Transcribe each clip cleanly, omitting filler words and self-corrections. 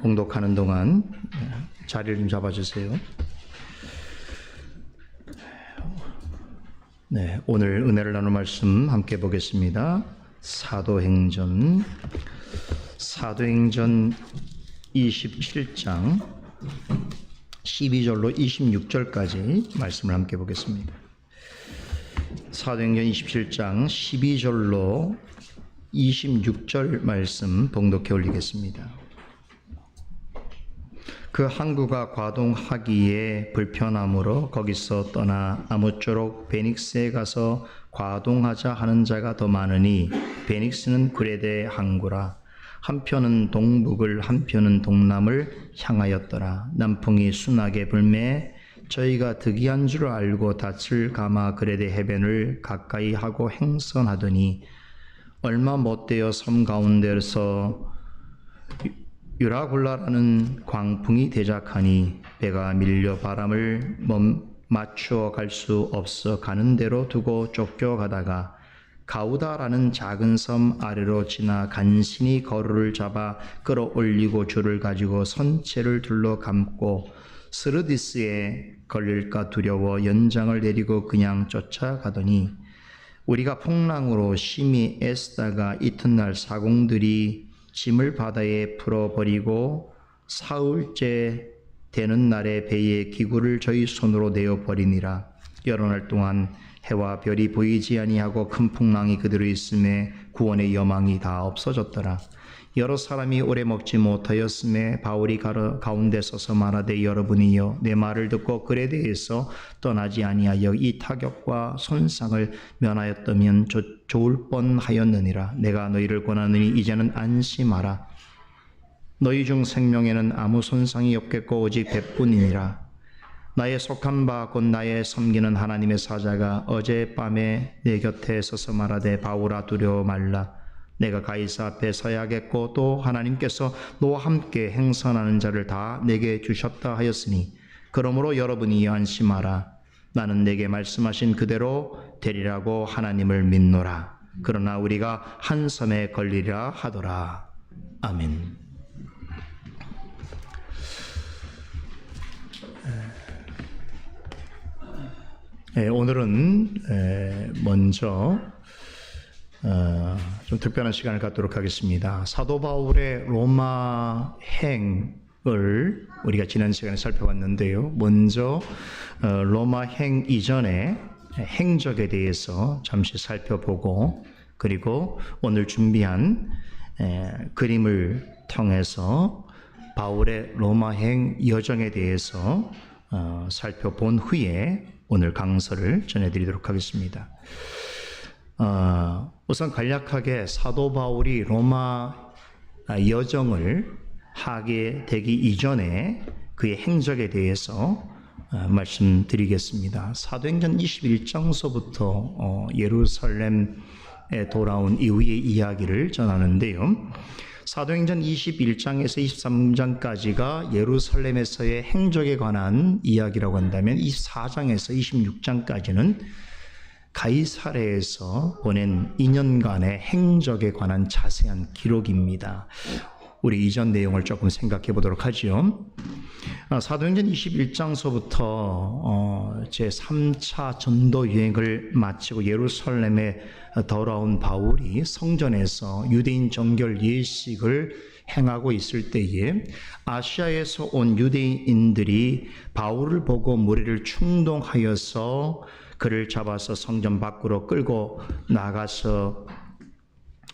봉독하는 동안 자리를 좀 잡아주세요. 네, 오늘 은혜를 나눌 말씀 함께 보겠습니다. 사도행전 27장 12절로 26절까지 말씀을 함께 보겠습니다. 사도행전 27장 12절로 26절 말씀 봉독해 올리겠습니다. 그 항구가 과동하기에 불편함으로 거기서 떠나 아무쪼록 베닉스에 가서 과동하자 하는 자가 더 많으니 베닉스는 그레데 항구라. 한편은 동북을 한편은 동남을 향하였더라. 남풍이 순하게 불매 저희가 득이한 줄 알고 닻을 감아 그레데 해변을 가까이 하고 행선하더니 얼마 못되어 섬 가운데서 유라굴라라는 광풍이 대작하니 배가 밀려 바람을 맞추어 갈 수 없어 가는 대로 두고 쫓겨가다가 가우다라는 작은 섬 아래로 지나 간신히 거루를 잡아 끌어올리고 줄을 가지고 선체를 둘러 감고 스르디스에 걸릴까 두려워 연장을 내리고 그냥 쫓아가더니 우리가 풍랑으로 심히 애쓰다가 이튿날 사공들이 짐을 바다에 풀어버리고 사흘째 되는 날에 배의 기구를 저희 손으로 내어버리니라. 여러 날 동안 해와 별이 보이지 아니하고 큰 풍랑이 그대로 있음에 구원의 여망이 다 없어졌더라. 여러 사람이 오래 먹지 못하였음에 바울이 가운데 서서 말하되 여러분이여 내 말을 듣고 그레데에서 떠나지 아니하여 이 타격과 손상을 면하였다면 좋을 뻔하였느니라. 내가 너희를 권하느니 이제는 안심하라. 너희 중 생명에는 아무 손상이 없겠고 오직 배뿐이니라. 나의 속한 바 곧 나의 섬기는 하나님의 사자가 어젯밤에 내 곁에 서서 말하되 바울아 두려워 말라. 내가 가이사 앞에 서야겠고 또 하나님께서 너와 함께 행선하는 자를 다 내게 주셨다 하였으니 그러므로 여러분이 안심하라. 나는 내게 말씀하신 그대로 되리라고 하나님을 믿노라. 그러나 우리가 한 섬에 걸리리라 하더라. 아멘. 오늘은 먼저 좀 특별한 시간을 갖도록 하겠습니다. 사도 바울의 로마 행을 우리가 지난 시간에 살펴봤는데요. 먼저 로마 행 이전의 행적에 대해서 잠시 살펴보고 그리고 오늘 준비한 그림을 통해서 바울의 로마 행 여정에 대해서 살펴본 후에 오늘 강서를 전해드리도록 하겠습니다. 우선 간략하게 사도 바울이 로마 여정을 하게 되기 이전에 그의 행적에 대해서 말씀드리겠습니다. 사도행전 21장서부터 예루살렘에 돌아온 이후의 이야기를 전하는데요. 사도행전 21장에서 23장까지가 예루살렘에서의 행적에 관한 이야기라고 한다면 24장에서 26장까지는 가이사랴에서 보낸 2년간의 행적에 관한 자세한 기록입니다. 우리 이전 내용을 조금 생각해 보도록 하죠. 사도행전 21장서부터 제3차 전도 여행을 마치고 예루살렘에 돌아온 바울이 성전에서 유대인 정결 예식을 행하고 있을 때에 아시아에서 온 유대인들이 바울을 보고 무리를 충동하여서 그를 잡아서 성전 밖으로 끌고 나가서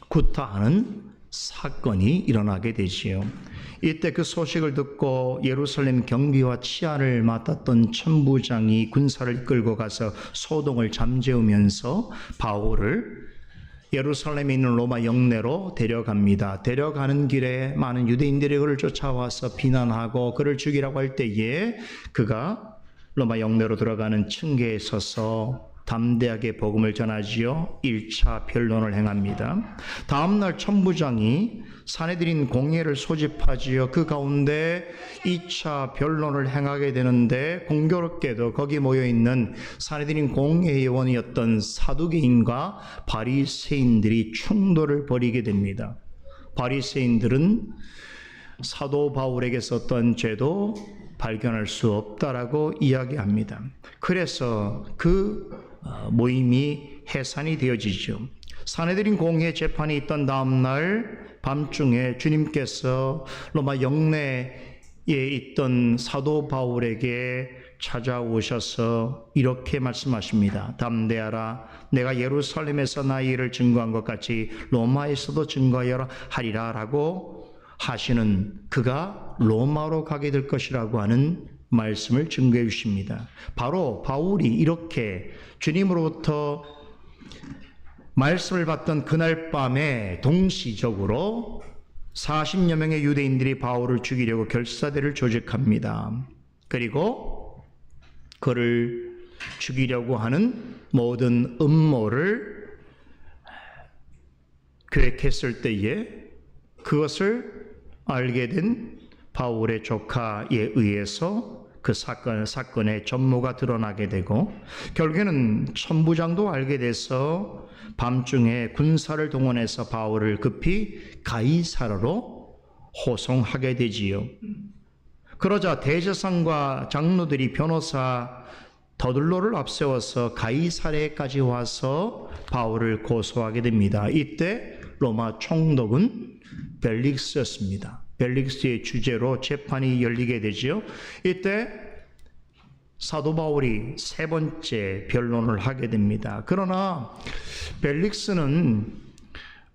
구타하는 사건이 일어나게 되지요. 이때 그 소식을 듣고 예루살렘 경비와 치안을 맡았던 천부장이 군사를 끌고 가서 소동을 잠재우면서 바울을 예루살렘에 있는 로마 영내로 데려갑니다. 데려가는 길에 많은 유대인들이 그를 쫓아와서 비난하고 그를 죽이라고 할 때에 그가 로마 영내로 들어가는 층계에 서서 담대하게 복음을 전하지요. 1차 변론을 행합니다. 다음날 천부장이 사내들인 공회를 소집하지요. 그 가운데 2차 변론을 행하게 되는데 공교롭게도 거기 모여있는 사내들인 공회의원이었던 사두개인과 바리새인들이 충돌을 벌이게 됩니다. 바리새인들은 사도 바울에게서 어떤 죄도 발견할 수 없다라고 이야기합니다. 그래서 그 모임이 해산이 되어지죠. 사내들인 공회 재판이 있던 다음 날 밤중에 주님께서 로마 영내에 있던 사도 바울에게 찾아오셔서 이렇게 말씀하십니다. 담대하라. 내가 예루살렘에서 나의 일을 증거한 것 같이 로마에서도 증거하여라 하리라 라고 하시는, 그가 로마로 가게 될 것이라고 하는 말씀을 증거해 주십니다. 바로 바울이 이렇게 주님으로부터 말씀을 받던 그날 밤에 동시적으로 40여 명의 유대인들이 바울을 죽이려고 결사대를 조직합니다. 그리고 그를 죽이려고 하는 모든 음모를 계획했을 때에 그것을 알게 된 바울의 조카에 의해서 그 사건의 전모가 드러나게 되고, 결국에는 천부장도 알게 돼서 밤중에 군사를 동원해서 바울을 급히 가이사라로 호송하게 되지요. 그러자 대제사장과 장로들이 변호사 더들로를 앞세워서 가이사랴까지 와서 바울을 고소하게 됩니다. 이때 로마 총독은 벨릭스였습니다. 벨릭스의 주재로 재판이 열리게 되지요. 이때 사도 바울이 세 번째 변론을 하게 됩니다. 그러나 벨릭스는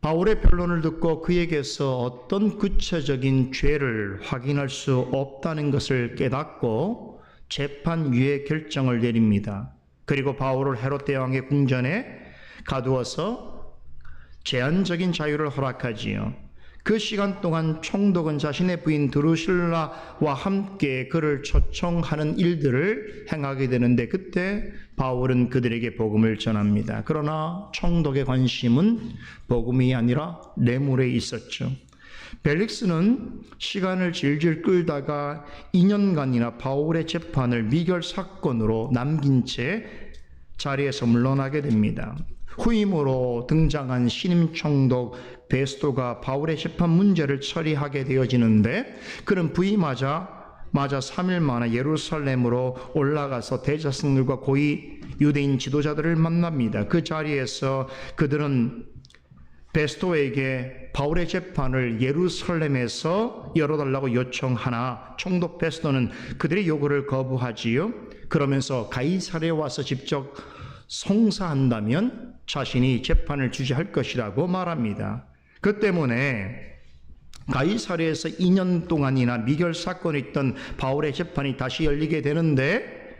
바울의 변론을 듣고 그에게서 어떤 구체적인 죄를 확인할 수 없다는 것을 깨닫고 재판 유예 결정을 내립니다. 그리고 바울을 헤롯 대왕의 궁전에 가두어서 제한적인 자유를 허락하지요. 그 시간 동안 총독은 자신의 부인 드루실라와 함께 그를 초청하는 일들을 행하게 되는데, 그때 바울은 그들에게 복음을 전합니다. 그러나 총독의 관심은 복음이 아니라 뇌물에 있었죠. 벨릭스는 시간을 질질 끌다가 2년간이나 바울의 재판을 미결 사건으로 남긴 채 자리에서 물러나게 됩니다. 후임으로 등장한 신임 총독 베스토가 바울의 재판 문제를 처리하게 되어지는데, 그는 부임하자 3일 만에 예루살렘으로 올라가서 대제사장들과 고위 유대인 지도자들을 만납니다. 그 자리에서 그들은 베스토에게 바울의 재판을 예루살렘에서 열어달라고 요청하나 총독 베스토는 그들의 요구를 거부하지요. 그러면서 가이사랴에 와서 직접 송사한다면 자신이 재판을 주재할 것이라고 말합니다. 그 때문에 가이사랴에서 2년 동안이나 미결 사건이 있던 바울의 재판이 다시 열리게 되는데,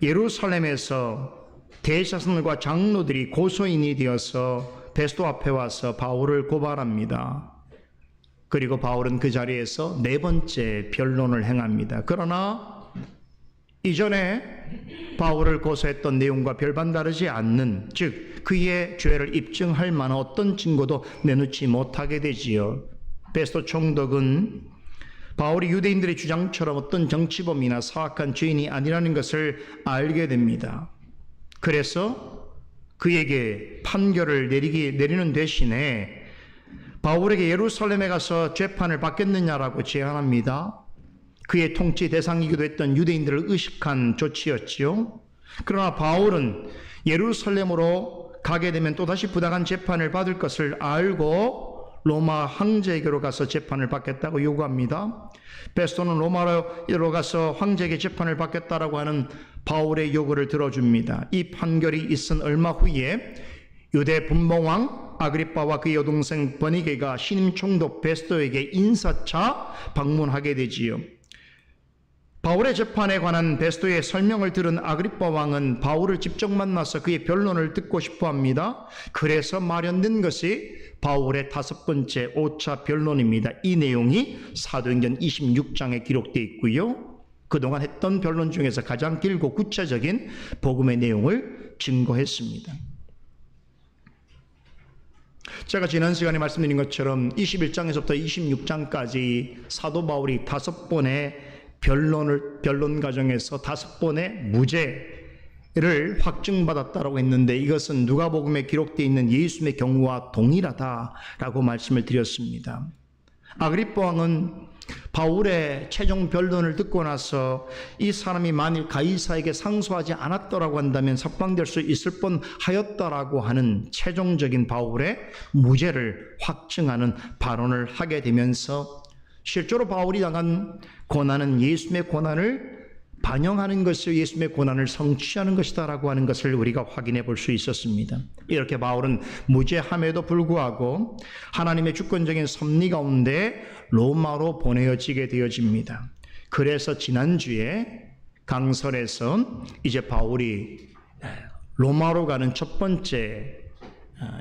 예루살렘에서 대제사장과 장로들이 고소인이 되어서 베스토 앞에 와서 바울을 고발합니다. 그리고 바울은 그 자리에서 네 번째 변론을 행합니다. 그러나 이전에 바울을 고소했던 내용과 별반 다르지 않는, 즉 그의 죄를 입증할 만한 어떤 증거도 내놓지 못하게 되지요. 베스토 총독은 바울이 유대인들의 주장처럼 어떤 정치범이나 사악한 죄인이 아니라는 것을 알게 됩니다. 그래서 그에게 판결을 내리는 대신에 바울에게 예루살렘에 가서 재판을 받겠느냐라고 제안합니다. 그의 통치 대상이기도 했던 유대인들을 의식한 조치였지요. 그러나 바울은 예루살렘으로 가게 되면 또다시 부당한 재판을 받을 것을 알고 로마 황제에게로 가서 재판을 받겠다고 요구합니다. 베스토는 로마로 가서 황제에게 재판을 받겠다라고 하는 바울의 요구를 들어줍니다. 이 판결이 있은 얼마 후에 유대 분봉왕 아그리빠와 그의 여동생 버니게가 신임 총독 베스토에게 인사차 방문하게 되지요. 바울의 재판에 관한 베스토의 설명을 들은 아그리빠 왕은 바울을 직접 만나서 그의 변론을 듣고 싶어 합니다. 그래서 마련된 것이 바울의 5번째 5차 변론입니다. 이 내용이 사도행전 26장에 기록되어 있고요. 그동안 했던 변론 중에서 가장 길고 구체적인 복음의 내용을 증거했습니다. 제가 지난 시간에 말씀드린 것처럼 21장에서부터 26장까지 사도 바울이 5번의 변론 과정에서 5번의 무죄를 확증받았다고 했는데, 이것은 누가복음에 기록되어 있는 예수님의 경우와 동일하다라고 말씀을 드렸습니다. 아그리빠 왕은 바울의 최종 변론을 듣고 나서 이 사람이 만일 가이사에게 상소하지 않았더라고 한다면 석방될 수 있을 뻔하였다라고 하는 최종적인 바울의 무죄를 확증하는 발언을 하게 되면서 실제로 바울이 당한 고난은 예수님의 고난을 반영하는 것이 예수님의 고난을 성취하는 것이다라고 하는 것을 우리가 확인해 볼 수 있었습니다. 이렇게 바울은 무죄함에도 불구하고 하나님의 주권적인 섭리 가운데 로마로 보내어지게 되어집니다. 그래서 지난주에 강설에서 이제 바울이 로마로 가는 첫 번째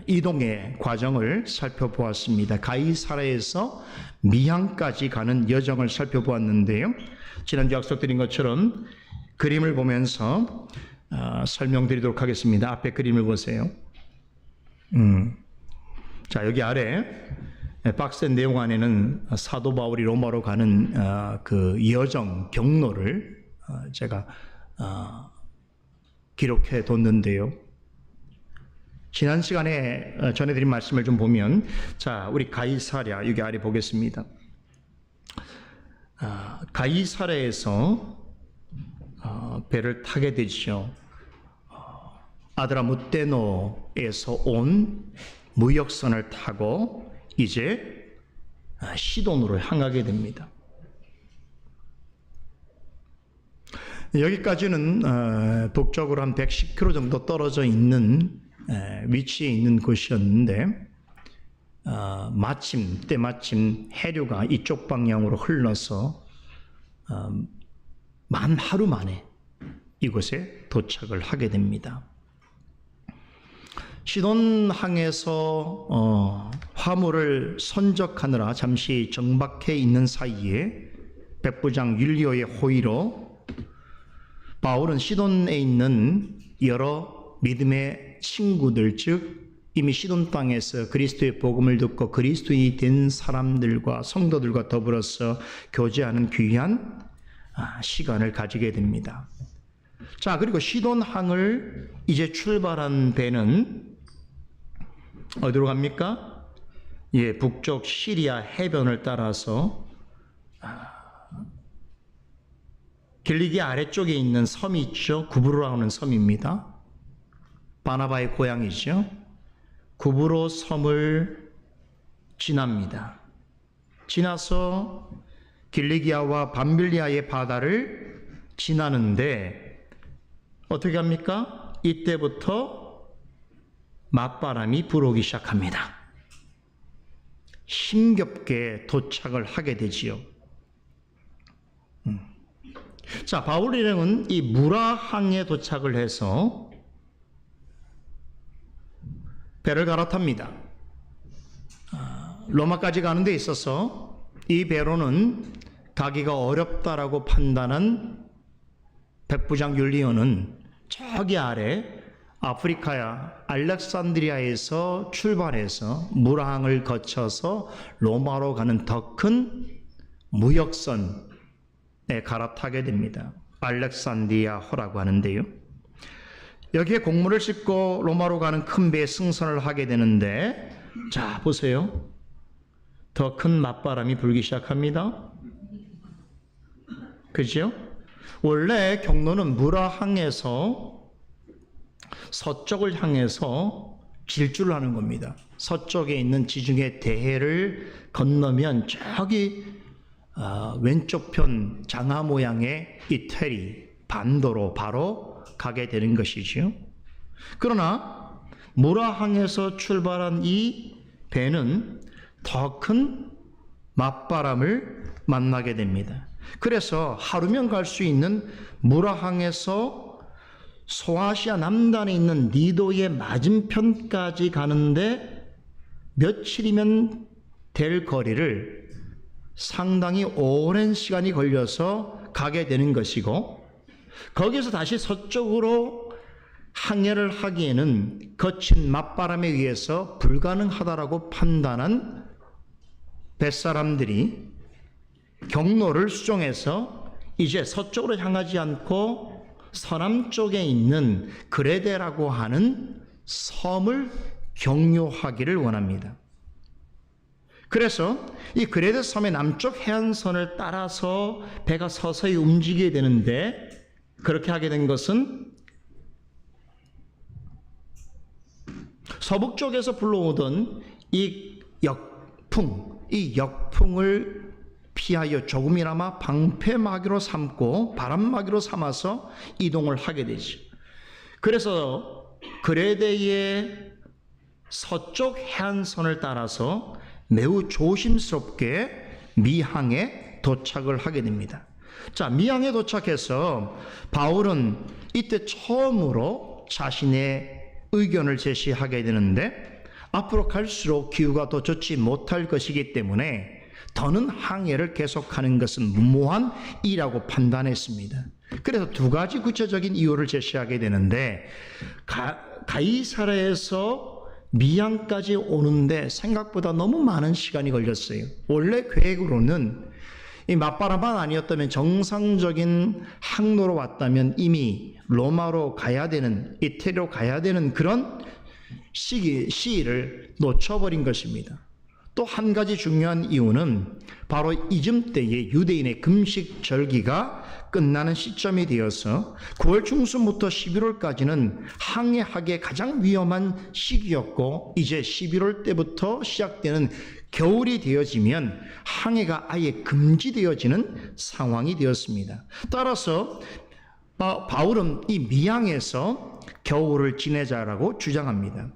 이동의 과정을 살펴보았습니다. 가이사라에서 미항까지 가는 여정을 살펴보았는데요. 지난주 약속드린 것처럼 그림을 보면서 설명드리도록 하겠습니다. 앞에 그림을 보세요. 자, 여기 아래 박스의 내용 안에는 사도 바울이 로마로 가는 그 여정 경로를 제가 기록해 뒀는데요. 지난 시간에 전해드린 말씀을 좀 보면, 자, 우리 가이사랴 여기 아래 보겠습니다. 가이사랴에서 배를 타게 되죠. 아드라무테노에서 온 무역선을 타고 이제 시돈으로 향하게 됩니다. 여기까지는 북쪽으로 한 110km 정도 떨어져 있는 위치에 있는 곳이었는데 때마침 해류가 이쪽 방향으로 흘러서 만 하루 만에 이곳에 도착을 하게 됩니다. 시돈항에서 화물을 선적하느라 잠시 정박해 있는 사이에 백부장 율리오의 호의로 바울은 시돈에 있는 여러 믿음의 친구들, 즉 이미 시돈 땅에서 그리스도의 복음을 듣고 그리스도인이 된 사람들과 성도들과 더불어서 교제하는 귀한 시간을 가지게 됩니다. 자, 그리고 시돈항을 이제 출발한 배는 어디로 갑니까? 예, 북쪽 시리아 해변을 따라서 길리기 아래쪽에 있는 섬이 있죠. 구브로라는 섬입니다. 바나바의 고향이죠. 구브로 섬을 지납니다. 지나서 길리기아와 밤빌리아의 바다를 지나는데 어떻게 합니까? 이때부터 맞바람이 불어오기 시작합니다. 힘겹게 도착을 하게 되지요. 자, 바울 일행은 이 무라항에 도착을 해서 배를 갈아탑니다. 로마까지 가는 데 있어서 이 배로는 가기가 어렵다라고 판단한 백부장 율리오는 저기 아래 아프리카야 알렉산드리아에서 출발해서 무라항을 거쳐서 로마로 가는 더 큰 무역선에 갈아타게 됩니다. 알렉산드리아호라고 하는데요. 여기에 곡물을 싣고 로마로 가는 큰 배에 승선을 하게 되는데, 자, 보세요. 더 큰 맞바람이 불기 시작합니다. 그죠? 원래 경로는 무라항에서 서쪽을 향해서 질주를 하는 겁니다. 서쪽에 있는 지중해 대해를 건너면 저기 왼쪽 편 장하 모양의 이태리 반도로 바로 가게 되는 것이죠. 그러나 무라항에서 출발한 이 배는 더 큰 맞바람을 만나게 됩니다. 그래서 하루면 갈 수 있는 무라항에서 소아시아 남단에 있는 니도의 맞은편까지 가는데 며칠이면 될 거리를 상당히 오랜 시간이 걸려서 가게 되는 것이고, 거기서 다시 서쪽으로 항해를 하기에는 거친 맞바람에 의해서 불가능하다라고 판단한 뱃사람들이 경로를 수정해서 이제 서쪽으로 향하지 않고 서남쪽에 있는 그레데라고 하는 섬을 경유하기를 원합니다. 그래서 이 그레데 섬의 남쪽 해안선을 따라서 배가 서서히 움직이게 되는데, 그렇게 하게 된 것은 서북 쪽에서 불러오던 이 역풍을 피하여 조금이나마 방패막이로 삼고 바람막이로 삼아서 이동을 하게 되죠. 그래서 그레데의 서쪽 해안선을 따라서 매우 조심스럽게 미항에 도착을 하게 됩니다. 자, 미항에 도착해서 바울은 이때 처음으로 자신의 의견을 제시하게 되는데, 앞으로 갈수록 기후가 더 좋지 못할 것이기 때문에 더는 항해를 계속하는 것은 무모한 일이라고 판단했습니다. 그래서 두 가지 구체적인 이유를 제시하게 되는데, 가이사랴에서 미항까지 오는데 생각보다 너무 많은 시간이 걸렸어요. 원래 계획으로는 이 맞바람만 아니었다면, 정상적인 항로로 왔다면 이미 로마로 가야 되는, 이태리로 가야 되는 그런 시일을 놓쳐버린 것입니다. 또 한 가지 중요한 이유는 바로 이쯤 때에 유대인의 금식 절기가 끝나는 시점이 되어서 9월 중순부터 11월까지는 항해하기에 가장 위험한 시기였고, 이제 11월 때부터 시작되는 겨울이 되어지면 항해가 아예 금지되어지는 상황이 되었습니다. 따라서 바울은 이 미항에서 겨울을 지내자라고 주장합니다.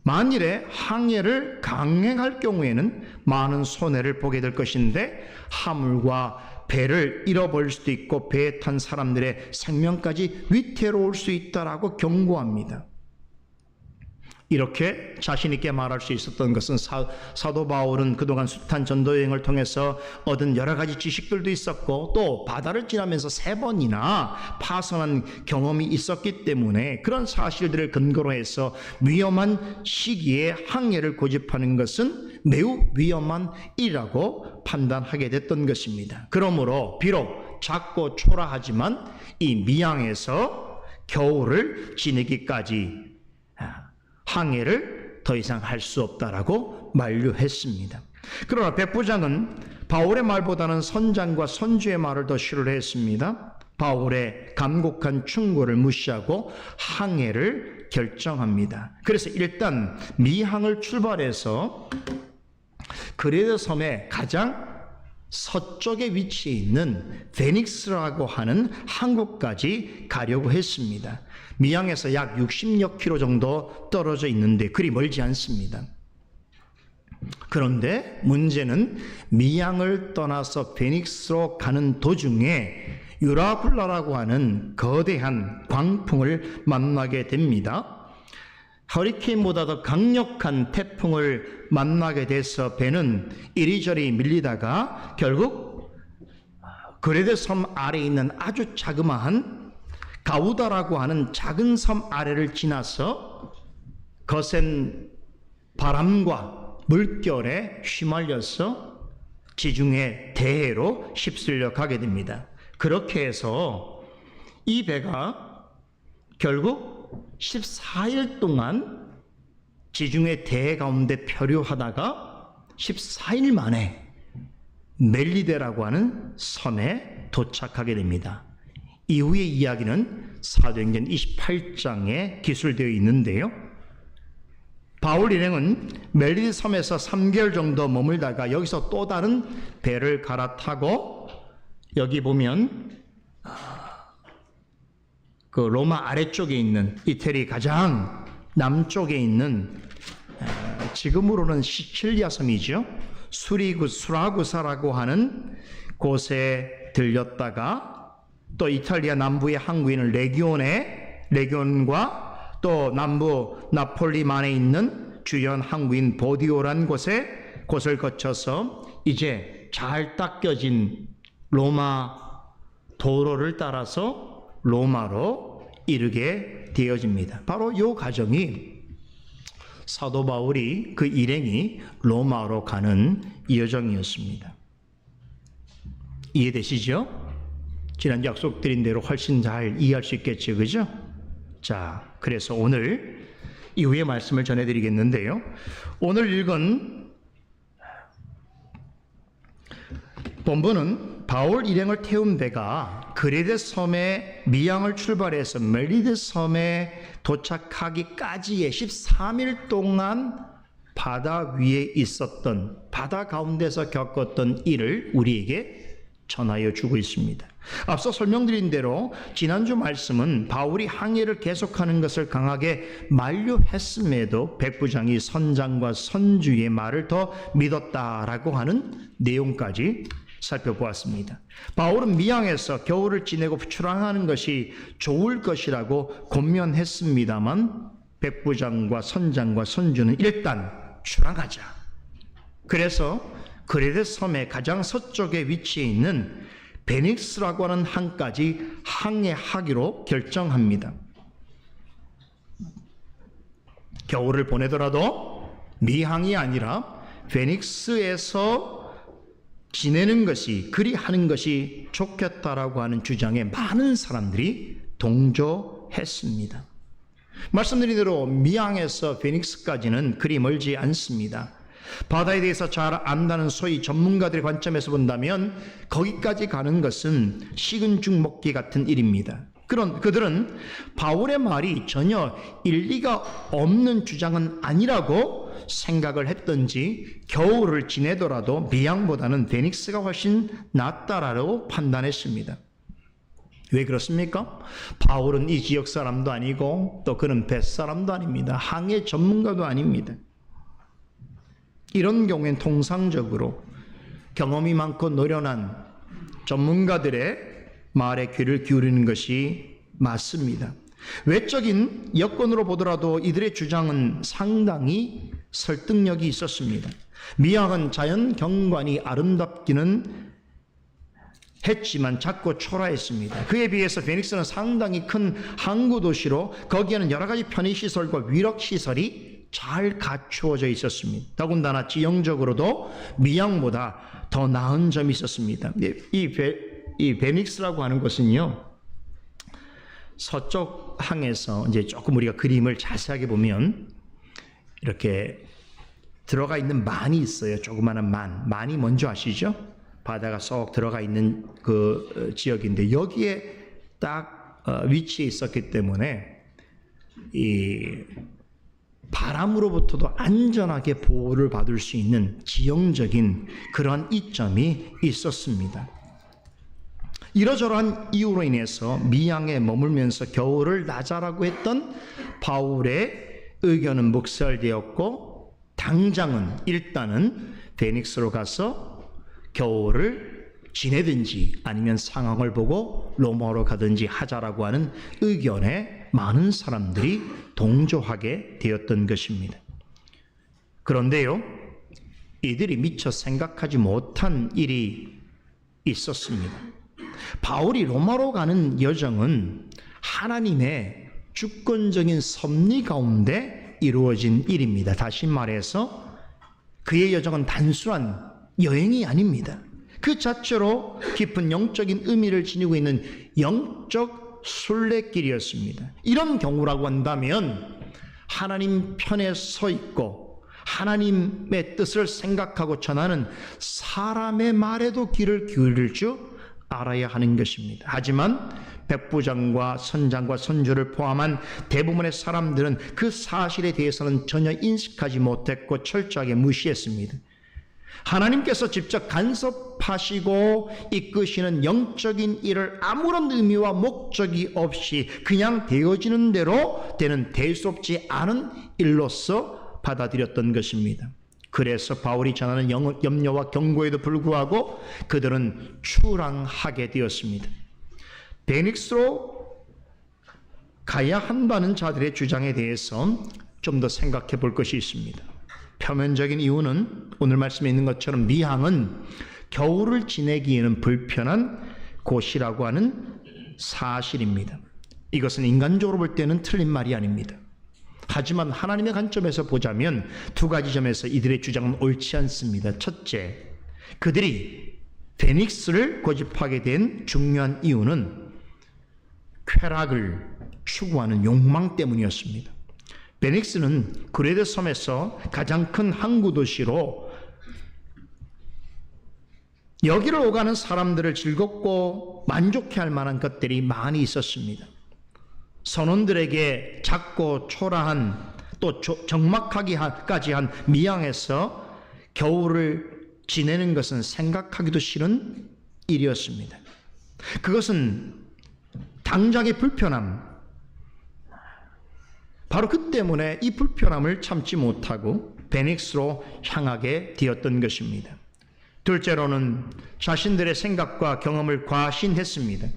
만일에 항해를 강행할 경우에는 많은 손해를 보게 될 것인데, 화물과 배를 잃어버릴 수도 있고 배에 탄 사람들의 생명까지 위태로울 수 있다라고 경고합니다. 이렇게 자신 있게 말할 수 있었던 것은 사도 바울은 그동안 숱한 전도 여행을 통해서 얻은 여러 가지 지식들도 있었고, 또 바다를 지나면서 3번이나 파선한 경험이 있었기 때문에 그런 사실들을 근거로 해서 위험한 시기에 항해를 고집하는 것은 매우 위험한 일이라고 판단하게 됐던 것입니다. 그러므로 비록 작고 초라하지만 이 미항에서 겨울을 지내기까지 항해를 더 이상 할 수 없다라고 만류했습니다. 그러나 백부장은 바울의 말보다는 선장과 선주의 말을 더 신뢰했습니다. 바울의 간곡한 충고를 무시하고 항해를 결정합니다. 그래서 일단 미항을 출발해서 그레데 섬의 가장 서쪽에 위치해 있는 베닉스라고 하는 항구까지 가려고 했습니다. 미항에서 약 60여 킬로 정도 떨어져 있는데 그리 멀지 않습니다. 그런데 문제는 미항을 떠나서 베닉스로 가는 도중에 유라굴라라고 하는 거대한 광풍을 만나게 됩니다. 허리케인보다 더 강력한 태풍을 만나게 돼서 배는 이리저리 밀리다가 결국 그레데 섬 아래에 있는 아주 자그마한 가우다라고 하는 작은 섬 아래를 지나서 거센 바람과 물결에 휘말려서 지중해 대해로 휩쓸려 가게 됩니다. 그렇게 해서 이 배가 결국 14일 동안 지중해 대해 가운데 표류하다가 14일 만에 멜리데라고 하는 섬에 도착하게 됩니다. 이후의 이야기는 사도행전 28장에 기술되어 있는데요. 바울 일행은 멜리데 섬에서 3개월 정도 머물다가 여기서 또 다른 배를 갈아타고 여기 보면 그 로마 아래쪽에 있는 이태리 가장 남쪽에 있는 지금으로는 시칠리아 섬이죠. 수라구사라고 하는 곳에 들렸다가 또 이탈리아 남부의 항구인 레기온과 또 남부 나폴리만에 있는 주연 항구인 보디오란 곳을 거쳐서 이제 잘 닦여진 로마 도로를 따라서 로마로 이르게 되어집니다. 바로 이 과정이 사도 바울이 그 일행이 로마로 가는 여정이었습니다. 이해되시죠? 지난 약속드린 대로 훨씬 잘 이해할 수 있겠죠, 그죠? 자, 그래서 오늘 이후의 말씀을 전해드리겠는데요. 오늘 읽은 본문은 바울 일행을 태운 배가 그레데 섬의 미양을 출발해서 멜리데 섬에 도착하기까지의 13일 동안 바다 위에 있었던, 바다 가운데서 겪었던 일을 우리에게 전하여 주고 있습니다. 앞서 설명드린 대로 지난주 말씀은 바울이 항해를 계속하는 것을 강하게 만류했음에도 백부장이 선장과 선주의 말을 더 믿었다라고 하는 내용까지 살펴보았습니다. 바울은 미양에서 겨울을 지내고 출항하는 것이 좋을 것이라고 권면했습니다만 백부장과 선장과 선주는 일단 출항하자. 그래서 그레데 섬의 가장 서쪽에 위치해 있는 베닉스라고 하는 항까지 항해하기로 결정합니다. 겨울을 보내더라도 미항이 아니라 베닉스에서 지내는 것이, 그리 하는 것이 좋겠다라고 하는 주장에 많은 사람들이 동조했습니다. 말씀드린 대로 미항에서 베닉스까지는 그리 멀지 않습니다. 바다에 대해서 잘 안다는 소위 전문가들의 관점에서 본다면 거기까지 가는 것은 식은 죽 먹기 같은 일입니다. 그들은 바울의 말이 전혀 일리가 없는 주장은 아니라고 생각을 했던지 겨울을 지내더라도 미양보다는 베닉스가 훨씬 낫다라고 판단했습니다. 왜 그렇습니까? 바울은 이 지역 사람도 아니고 또 그는 뱃사람도 아닙니다. 항해 전문가도 아닙니다. 이런 경우엔 통상적으로 경험이 많고 노련한 전문가들의 말에 귀를 기울이는 것이 맞습니다. 외적인 여건으로 보더라도 이들의 주장은 상당히 설득력이 있었습니다. 미양은 자연 경관이 아름답기는 했지만 작고 초라했습니다. 그에 비해서 베닉스는 상당히 큰 항구 도시로 거기에는 여러 가지 편의시설과 위력시설이 잘 갖추어져 있었습니다. 더군다나 지형적으로도 미양보다 더 나은 점이 있었습니다. 이 베닉스라고 하는 것은요, 서쪽 항에서 이제 조금 우리가 그림을 자세하게 보면 이렇게 들어가 있는 만이 있어요. 조그마한 만이 뭔지 아시죠? 바다가 쏙 들어가 있는 그 지역인데 여기에 딱 위치해 있었기 때문에 이 바람으로부터도 안전하게 보호를 받을 수 있는 지형적인 그러한 이점이 있었습니다. 이러저러한 이유로 인해서 미양에 머물면서 겨울을 나자라고 했던 바울의 의견은 묵살되었고 당장은 일단은 베닉스로 가서 겨울을 지내든지 아니면 상황을 보고 로마로 가든지 하자라고 하는 의견에 많은 사람들이 동조하게 되었던 것입니다. 그런데요, 이들이 미처 생각하지 못한 일이 있었습니다. 바울이 로마로 가는 여정은 하나님의 주권적인 섭리 가운데 이루어진 일입니다. 다시 말해서 그의 여정은 단순한 여행이 아닙니다. 그 자체로 깊은 영적인 의미를 지니고 있는 영적 순례길이었습니다. 이런 경우라고 한다면 하나님 편에 서 있고 하나님의 뜻을 생각하고 전하는 사람의 말에도 귀를 기울일 줄 알아야 하는 것입니다. 하지만 백부장과 선장과 선주를 포함한 대부분의 사람들은 그 사실에 대해서는 전혀 인식하지 못했고 철저하게 무시했습니다. 하나님께서 직접 간섭하시고 이끄시는 영적인 일을 아무런 의미와 목적이 없이 그냥 되어지는 대로 되는 대수롭지 않은 일로서 받아들였던 것입니다. 그래서 바울이 전하는 염려와 경고에도 불구하고 그들은 출항하게 되었습니다. 베닉스로 가야 한다는 자들의 주장에 대해서 좀 더 생각해 볼 것이 있습니다. 표면적인 이유는 오늘 말씀에 있는 것처럼 미항은 겨울을 지내기에는 불편한 곳이라고 하는 사실입니다. 이것은 인간적으로 볼 때는 틀린 말이 아닙니다. 하지만 하나님의 관점에서 보자면 두 가지 점에서 이들의 주장은 옳지 않습니다. 첫째, 그들이 베닉스를 고집하게 된 중요한 이유는 쾌락을 추구하는 욕망 때문이었습니다. 베닉스는 그레데 섬에서 가장 큰 항구 도시로 여기를 오가는 사람들을 즐겁고 만족해 할 만한 것들이 많이 있었습니다. 선원들에게 작고 초라한 또 적막하기까지 한 미양에서 겨울을 지내는 것은 생각하기도 싫은 일이었습니다. 그것은 당장의 불편함, 바로 그 때문에 이 불편함을 참지 못하고 베닉스로 향하게 되었던 것입니다. 둘째로는 자신들의 생각과 경험을 과신했습니다.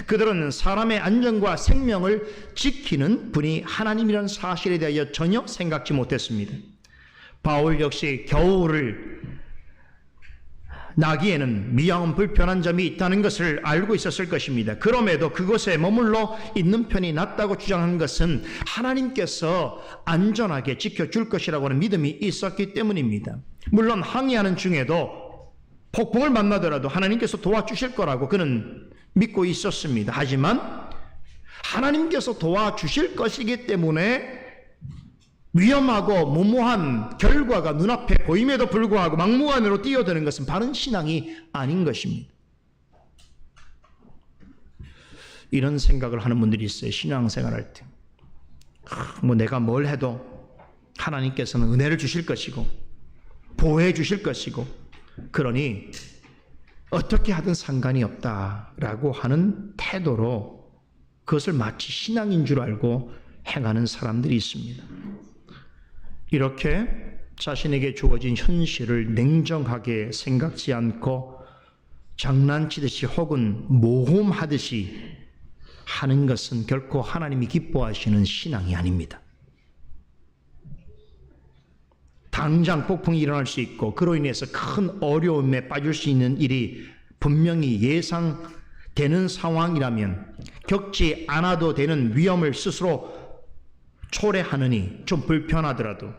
그들은 사람의 안전과 생명을 지키는 분이 하나님이라는 사실에 대하여 전혀 생각지 못했습니다. 바울 역시 겨울을 나기에는 미양은 불편한 점이 있다는 것을 알고 있었을 것입니다. 그럼에도 그곳에 머물러 있는 편이 낫다고 주장한 것은 하나님께서 안전하게 지켜줄 것이라고 하는 믿음이 있었기 때문입니다. 물론 항해하는 중에도 폭풍을 만나더라도 하나님께서 도와주실 거라고 그는 믿고 있었습니다. 하지만 하나님께서 도와주실 것이기 때문에 위험하고 무모한 결과가 눈앞에 보임에도 불구하고 막무가내로 뛰어드는 것은 바른 신앙이 아닌 것입니다. 이런 생각을 하는 분들이 있어요. 신앙생활할 때. 내가 뭘 해도 하나님께서는 은혜를 주실 것이고 보호해 주실 것이고 그러니 어떻게 하든 상관이 없다라고 하는 태도로 그것을 마치 신앙인 줄 알고 행하는 사람들이 있습니다. 이렇게 자신에게 주어진 현실을 냉정하게 생각지 않고 장난치듯이 혹은 모험하듯이 하는 것은 결코 하나님이 기뻐하시는 신앙이 아닙니다. 당장 폭풍이 일어날 수 있고 그로 인해서 큰 어려움에 빠질 수 있는 일이 분명히 예상되는 상황이라면 겪지 않아도 되는 위험을 스스로 초래하느니 좀 불편하더라도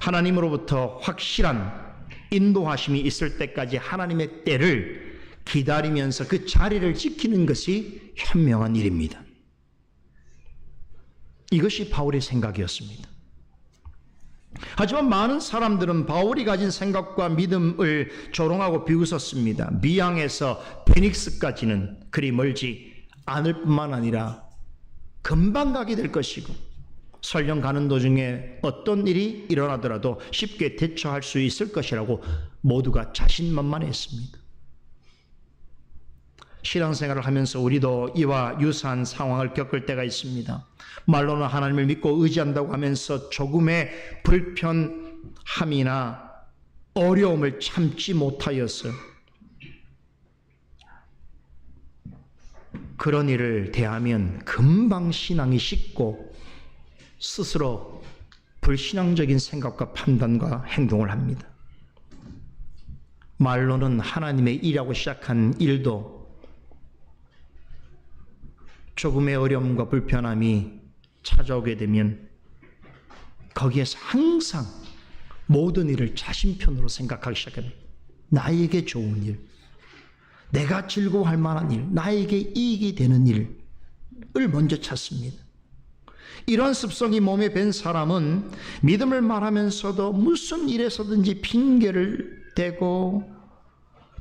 하나님으로부터 확실한 인도하심이 있을 때까지 하나님의 때를 기다리면서 그 자리를 지키는 것이 현명한 일입니다. 이것이 바울의 생각이었습니다. 하지만 많은 사람들은 바울이 가진 생각과 믿음을 조롱하고 비웃었습니다. 미양에서 베닉스까지는 그리 멀지 않을 뿐만 아니라 금방 가게 될 것이고 설령 가는 도중에 어떤 일이 일어나더라도 쉽게 대처할 수 있을 것이라고 모두가 자신만만했습니다. 신앙생활을 하면서 우리도 이와 유사한 상황을 겪을 때가 있습니다. 말로는 하나님을 믿고 의지한다고 하면서 조금의 불편함이나 어려움을 참지 못하여서 그런 일을 대하면 금방 신앙이 식고 스스로 불신앙적인 생각과 판단과 행동을 합니다. 말로는 하나님의 일이라고 시작한 일도 조금의 어려움과 불편함이 찾아오게 되면 거기에서 항상 모든 일을 자신 편으로 생각하기 시작합니다. 나에게 좋은 일, 내가 즐거워할 만한 일, 나에게 이익이 되는 일을 먼저 찾습니다. 이런 습성이 몸에 밴 사람은 믿음을 말하면서도 무슨 일에서든지 핑계를 대고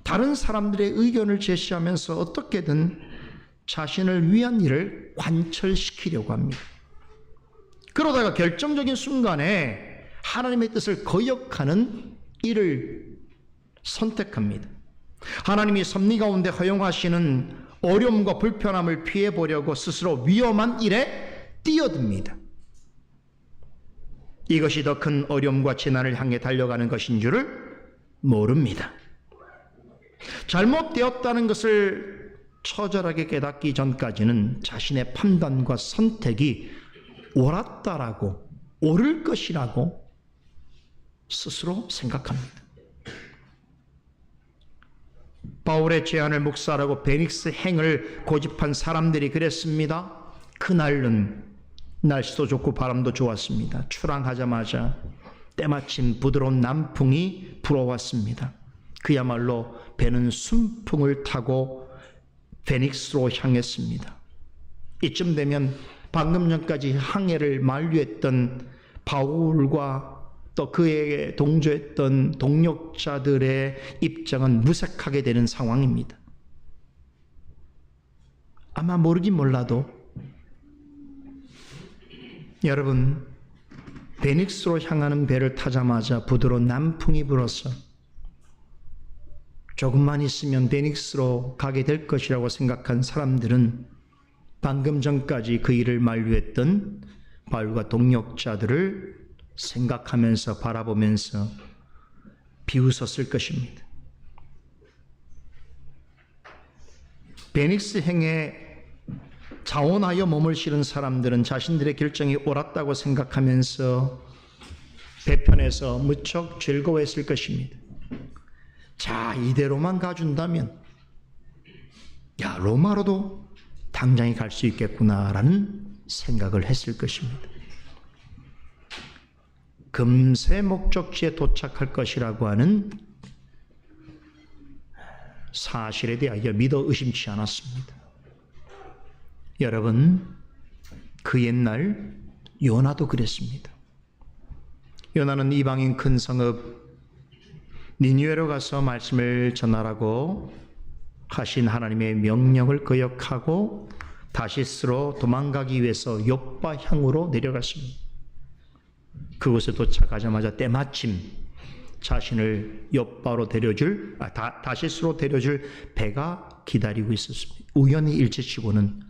다른 사람들의 의견을 제시하면서 어떻게든 자신을 위한 일을 관철시키려고 합니다. 그러다가 결정적인 순간에 하나님의 뜻을 거역하는 일을 선택합니다. 하나님이 섭리 가운데 허용하시는 어려움과 불편함을 피해보려고 스스로 위험한 일에 뛰어듭니다. 이것이 더 큰 어려움과 재난을 향해 달려가는 것인 줄을 모릅니다. 잘못되었다는 것을 처절하게 깨닫기 전까지는 자신의 판단과 선택이 옳았다라고, 옳을 것이라고 스스로 생각합니다. 바울의 제안을 묵살하고 베닉스 행을 고집한 사람들이 그랬습니다. 그날은 날씨도 좋고 바람도 좋았습니다. 출항하자마자 때마침 부드러운 남풍이 불어왔습니다. 그야말로 배는 순풍을 타고 베닉스로 향했습니다. 이쯤 되면 방금 전까지 항해를 만류했던 바울과 또 그에게 동조했던 동력자들의 입장은 무색하게 되는 상황입니다. 아마 모르긴 몰라도 여러분, 베닉스로 향하는 배를 타자마자 부드러운 남풍이 불어서 조금만 있으면 베닉스로 가게 될 것이라고 생각한 사람들은 방금 전까지 그 일을 만류했던 바울과 동력자들을 생각하면서 바라보면서 비웃었을 것입니다. 베닉스 행에 자원하여 몸을 실은 사람들은 자신들의 결정이 옳았다고 생각하면서 배편에서 무척 즐거워했을 것입니다. 자, 이대로만 가준다면 야, 로마로도 당장에 갈 수 있겠구나라는 생각을 했을 것입니다. 금세 목적지에 도착할 것이라고 하는 사실에 대하여 믿어 의심치 않았습니다. 여러분, 그 옛날 요나도 그랬습니다. 요나는 이방인 큰 성읍 니느웨로 가서 말씀을 전하라고 하신 하나님의 명령을 거역하고 다시스로 도망가기 위해서 욥바 향으로 내려갔습니다. 그곳에 도착하자마자 때마침 자신을 욥바로 다시스로 데려줄 배가 기다리고 있었습니다. 우연히 일치치고는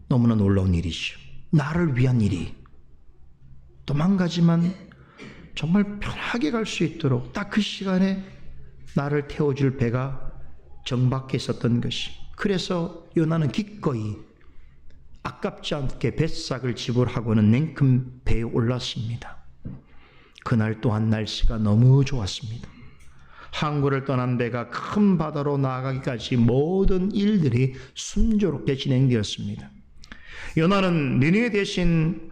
너무나 놀라운 일이죠. 나를 위한 일이. 도망가지만 정말 편하게 갈 수 있도록 딱 그 시간에 나를 태워줄 배가 정밖에 있었던 것이. 그래서 요나는 기꺼이 아깝지 않게 뱃삭을 지불하고는 냉큼 배에 올랐습니다. 그날 또한 날씨가 너무 좋았습니다. 항구를 떠난 배가 큰 바다로 나아가기까지 모든 일들이 순조롭게 진행되었습니다. 요나는 니느웨 대신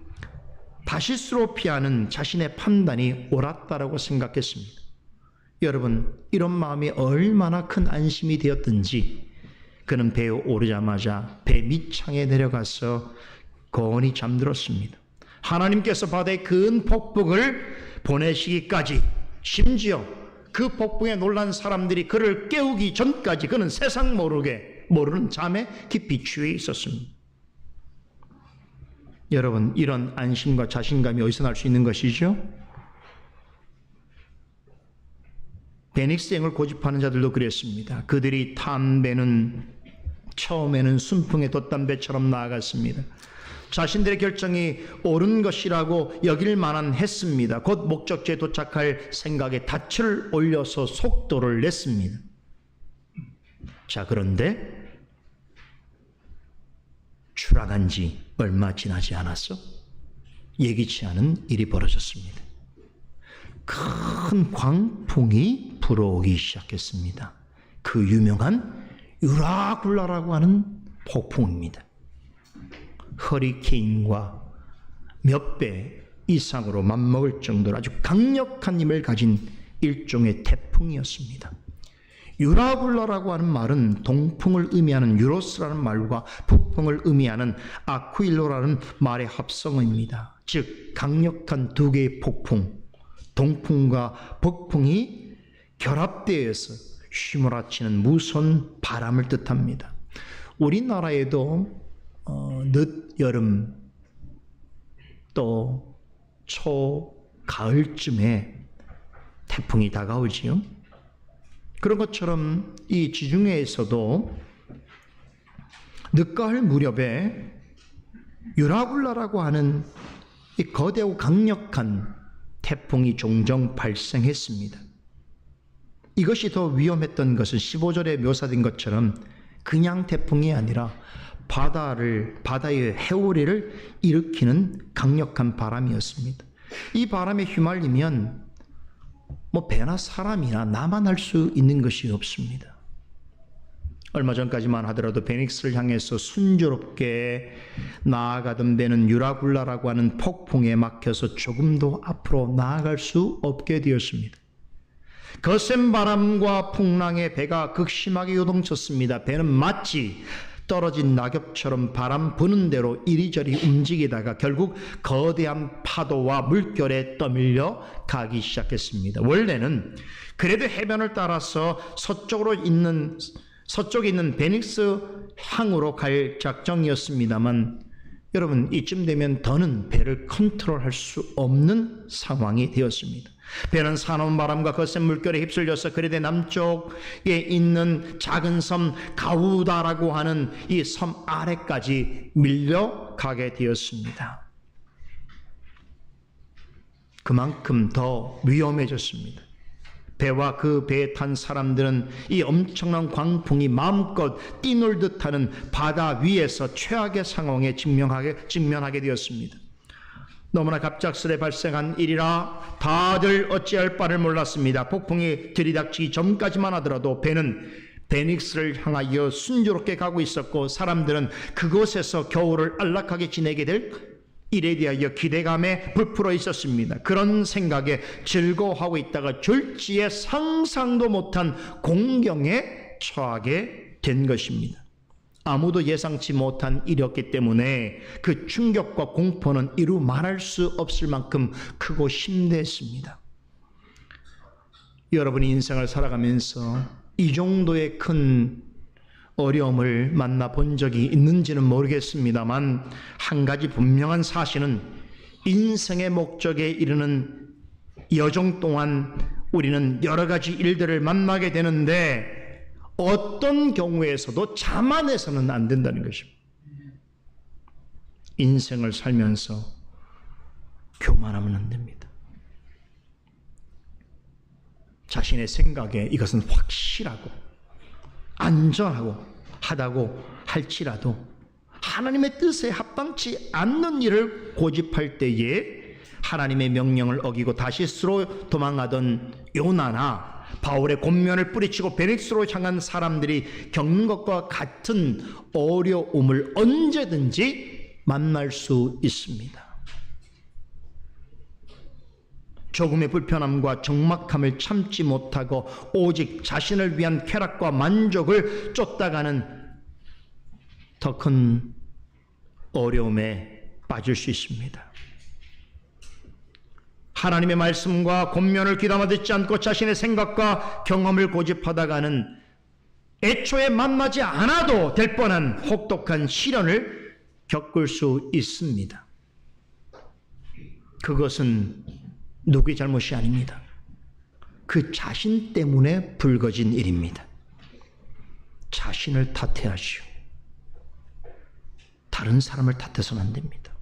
다시스로 피하는 자신의 판단이 옳았다라고 생각했습니다. 여러분, 이런 마음이 얼마나 큰 안심이 되었든지 그는 배에 오르자마자 배 밑창에 내려가서 고온히 잠들었습니다. 하나님께서 바다에 큰 폭풍을 보내시기까지, 심지어 그 폭풍에 놀란 사람들이 그를 깨우기 전까지 그는 세상 모르는 잠에 깊이 취해 있었습니다. 여러분, 이런 안심과 자신감이 어디서 날 수 있는 것이죠? 베닉스행을 고집하는 자들도 그랬습니다. 그들이 탄 배는 처음에는 순풍에 돛단 배처럼 나아갔습니다. 자신들의 결정이 옳은 것이라고 여길 만한 했습니다. 곧 목적지에 도착할 생각에 닻을 올려서 속도를 냈습니다. 자, 그런데 출항한 지 얼마 지나지 않았어 예기치 않은 일이 벌어졌습니다. 큰 광풍이 불어오기 시작했습니다. 그 유명한 유라굴라라고 하는 폭풍입니다. 허리케인과 몇 배 이상으로 맞먹을 정도로 아주 강력한 힘을 가진 일종의 태풍이었습니다. 유라굴라라고 하는 말은 동풍을 의미하는 유로스라는 말과 북풍을 의미하는 아쿠일로라는 말의 합성어입니다. 즉 강력한 두 개의 폭풍, 동풍과 북풍이 결합되어서 휘몰아치는 무서운 바람을 뜻합니다. 우리나라에도 늦여름 또 초가을쯤에 태풍이 다가오지요. 그런 것처럼 이 지중해에서도 늦가을 무렵에 유라굴라라고 하는 이 거대하고 강력한 태풍이 종종 발생했습니다. 이것이 더 위험했던 것은 15절에 묘사된 것처럼 그냥 태풍이 아니라 바다의 해오리를 일으키는 강력한 바람이었습니다. 이 바람에 휘말리면 배나 사람이나 나만 할 수 있는 것이 없습니다. 얼마 전까지만 하더라도 베닉스를 향해서 순조롭게 나아가던 배는 유라굴라라고 하는 폭풍에 막혀서 조금도 앞으로 나아갈 수 없게 되었습니다. 거센 바람과 풍랑에 배가 극심하게 요동쳤습니다. 배는 마치 떨어진 낙엽처럼 바람 부는 대로 이리저리 움직이다가 결국 거대한 파도와 물결에 떠밀려 가기 시작했습니다. 원래는 그래도 해변을 따라서 서쪽에 있는 베닉스 항으로 갈 작정이었습니다만 여러분, 이쯤 되면 더는 배를 컨트롤할 수 없는 상황이 되었습니다. 배는 사나운 바람과 거센 물결에 휩쓸려서 그레데 남쪽에 있는 작은 섬 가우다라고 하는 이 섬 아래까지 밀려가게 되었습니다. 그만큼 더 위험해졌습니다. 배와 그 배에 탄 사람들은 이 엄청난 광풍이 마음껏 뛰놀듯 하는 바다 위에서 최악의 상황에 직면하게 되었습니다. 너무나 갑작스레 발생한 일이라 다들 어찌할 바를 몰랐습니다. 폭풍이 들이닥치기 전까지만 하더라도 배는 베닉스를 향하여 순조롭게 가고 있었고 사람들은 그곳에서 겨울을 안락하게 지내게 될 일에 대하여 기대감에 부풀어 있었습니다. 그런 생각에 즐거워하고 있다가 졸지에 상상도 못한 공경에 처하게 된 것입니다. 아무도 예상치 못한 일이었기 때문에 그 충격과 공포는 이루 말할 수 없을 만큼 크고 심대했습니다. 여러분이 인생을 살아가면서 이 정도의 큰 어려움을 만나본 적이 있는지는 모르겠습니다만 한 가지 분명한 사실은 인생의 목적에 이르는 여정 동안 우리는 여러 가지 일들을 만나게 되는데 어떤 경우에서도 자만해서는 안 된다는 것입니다. 인생을 살면서 교만하면 안 됩니다. 자신의 생각에 이것은 확실하고 안전하고 하다고 할지라도 하나님의 뜻에 합당치 않는 일을 고집할 때에 하나님의 명령을 어기고 다시스로 도망하던 요나나 바울의 권면을 뿌리치고 베닉스로 향한 사람들이 겪는 것과 같은 어려움을 언제든지 만날 수 있습니다. 조금의 불편함과 적막함을 참지 못하고 오직 자신을 위한 쾌락과 만족을 쫓다가는 더 큰 어려움에 빠질 수 있습니다. 하나님의 말씀과 권면을 귀담아 듣지 않고 자신의 생각과 경험을 고집하다가는 애초에 만나지 않아도 될 뻔한 혹독한 시련을 겪을 수 있습니다. 그것은 누구의 잘못이 아닙니다. 그 자신 때문에 불거진 일입니다. 자신을 탓해야지요. 다른 사람을 탓해서는 안 됩니다.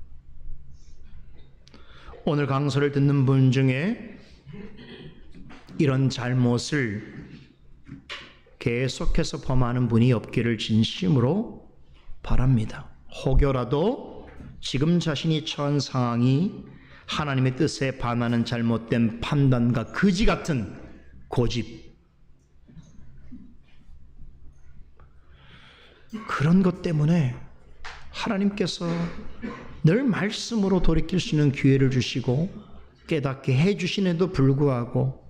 오늘 강서를 듣는 분 중에 이런 잘못을 계속해서 범하는 분이 없기를 진심으로 바랍니다. 혹여라도 지금 자신이 처한 상황이 하나님의 뜻에 반하는 잘못된 판단과 거지 같은 고집, 그런 것 때문에 하나님께서 늘 말씀으로 돌이킬 수 있는 기회를 주시고 깨닫게 해주시는데도 불구하고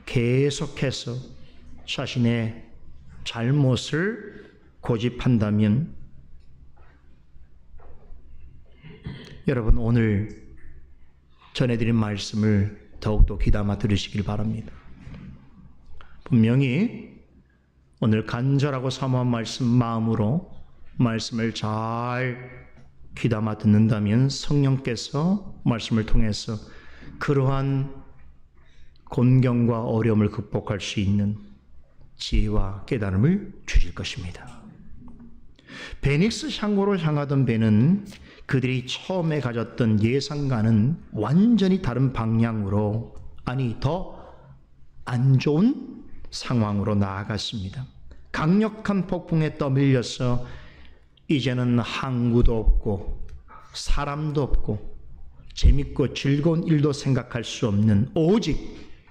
계속해서 자신의 잘못을 고집한다면 여러분, 오늘 전해드린 말씀을 더욱더 귀담아 들으시길 바랍니다. 분명히 오늘 간절하고 사모한 말씀 마음으로 말씀을 잘 귀담아 듣는다면 성령께서 말씀을 통해서 그러한 곤경과 어려움을 극복할 수 있는 지혜와 깨달음을 주실 것입니다. 베닉스 항구로 향하던 배는 그들이 처음에 가졌던 예상과는 완전히 다른 방향으로, 아니 더 안 좋은 상황으로 나아갔습니다. 강력한 폭풍에 떠밀려서 이제는 항구도 없고 사람도 없고 재밌고 즐거운 일도 생각할 수 없는 오직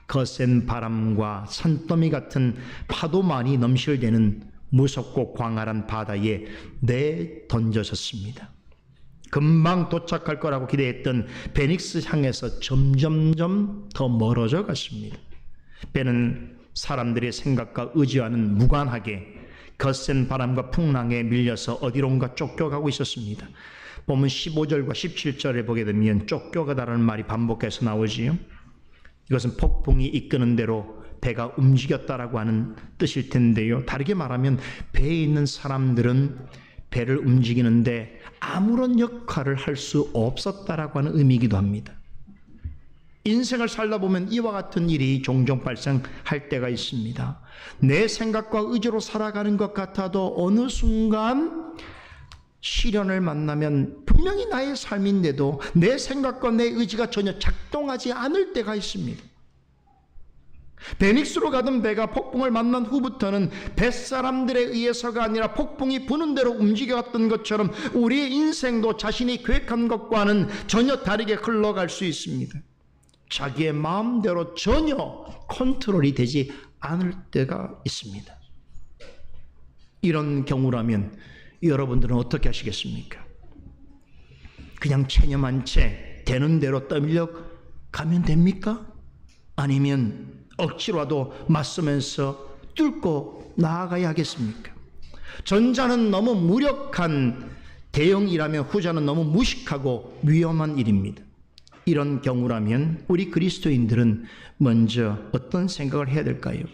거센 바람과 산더미 같은 파도만이 넘실대는 무섭고 광활한 바다에 내던져졌습니다. 금방 도착할 거라고 기대했던 베닉스 향에서 점점점 더 멀어져 갔습니다. 배는 사람들의 생각과 의지와는 무관하게 거센 바람과 풍랑에 밀려서 어디론가 쫓겨가고 있었습니다. 보면 15절과 17절에 보게 되면 쫓겨가다라는 말이 반복해서 나오지요. 이것은 폭풍이 이끄는 대로 배가 움직였다라고 하는 뜻일 텐데요. 다르게 말하면 배에 있는 사람들은 배를 움직이는데 아무런 역할을 할 수 없었다라고 하는 의미이기도 합니다. 인생을 살다 보면 이와 같은 일이 종종 발생할 때가 있습니다. 내 생각과 의지로 살아가는 것 같아도 어느 순간 시련을 만나면 분명히 나의 삶인데도 내 생각과 내 의지가 전혀 작동하지 않을 때가 있습니다. 베닉스로 가던 배가 폭풍을 만난 후부터는 뱃사람들에 의해서가 아니라 폭풍이 부는 대로 움직여갔던 것처럼 우리의 인생도 자신이 계획한 것과는 전혀 다르게 흘러갈 수 있습니다. 자기의 마음대로 전혀 컨트롤이 되지 않을 때가 있습니다. 이런 경우라면 여러분들은 어떻게 하시겠습니까? 그냥 체념한 채 되는 대로 떠밀려 가면 됩니까? 아니면 억지로라도 맞서면서 뚫고 나아가야 하겠습니까? 전자는 너무 무력한 대응이라면 후자는 너무 무식하고 위험한 일입니다. 이런 경우라면 우리 그리스도인들은 먼저 어떤 생각을 해야 될까요?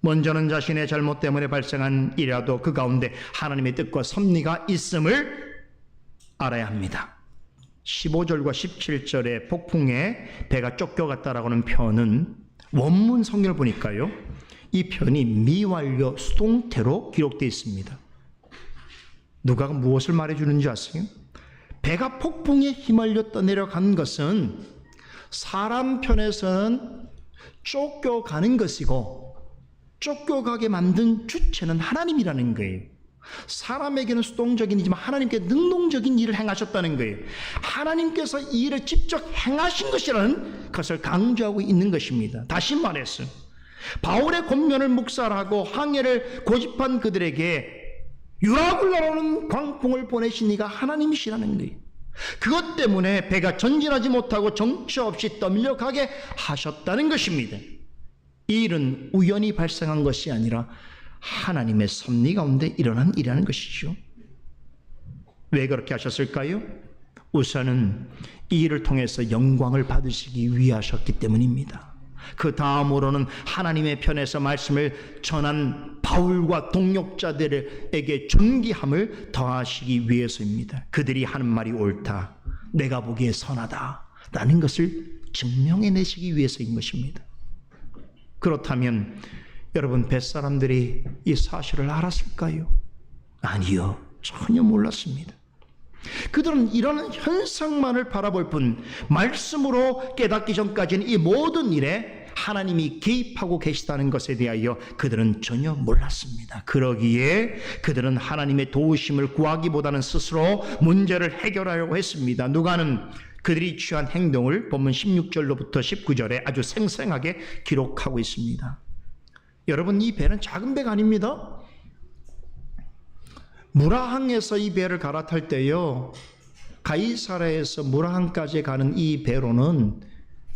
먼저는 자신의 잘못 때문에 발생한 일이라도 그 가운데 하나님의 뜻과 섭리가 있음을 알아야 합니다. 15절과 17절의 폭풍에 배가 쫓겨갔다라고 하는 표현은 원문 성경을 보니까요, 이 표현이 미완료 수동태로 기록되어 있습니다. 누가 무엇을 말해주는지 아세요? 배가 폭풍에 휘말려 떠내려간 것은 사람 편에서는 쫓겨가는 것이고 쫓겨가게 만든 주체는 하나님이라는 거예요. 사람에게는 수동적이지만 하나님께 능동적인 일을 행하셨다는 거예요. 하나님께서 이 일을 직접 행하신 것이라는 것을 강조하고 있는 것입니다. 다시 말해서 바울의 권면을 묵살하고 항해를 고집한 그들에게 유라굴라라는 광풍을 보내신 이가 하나님이시라는 거예요. 그것 때문에 배가 전진하지 못하고 정처 없이 떠밀려 가게 하셨다는 것입니다. 이 일은 우연히 발생한 것이 아니라 하나님의 섭리 가운데 일어난 일이라는 것이죠. 왜 그렇게 하셨을까요? 우선은 이 일을 통해서 영광을 받으시기 위하셨기 때문입니다. 그 다음으로는 하나님의 편에서 말씀을 전한 바울과 동역자들에게 존귀함을 더하시기 위해서입니다. 그들이 하는 말이 옳다, 내가 보기에 선하다 라는 것을 증명해내시기 위해서인 것입니다. 그렇다면 여러분, 뱃사람들이 이 사실을 알았을까요? 아니요, 전혀 몰랐습니다. 그들은 이런 현상만을 바라볼 뿐 말씀으로 깨닫기 전까지는 이 모든 일에 하나님이 개입하고 계시다는 것에 대하여 그들은 전혀 몰랐습니다. 그러기에 그들은 하나님의 도우심을 구하기보다는 스스로 문제를 해결하려고 했습니다. 누가는 그들이 취한 행동을 본문 16절로부터 19절에 아주 생생하게 기록하고 있습니다. 여러분, 이 배는 작은 배가 아닙니다. 무라항에서 이 배를 갈아탈 때요, 가이사랴에서 무라항까지 가는 이 배로는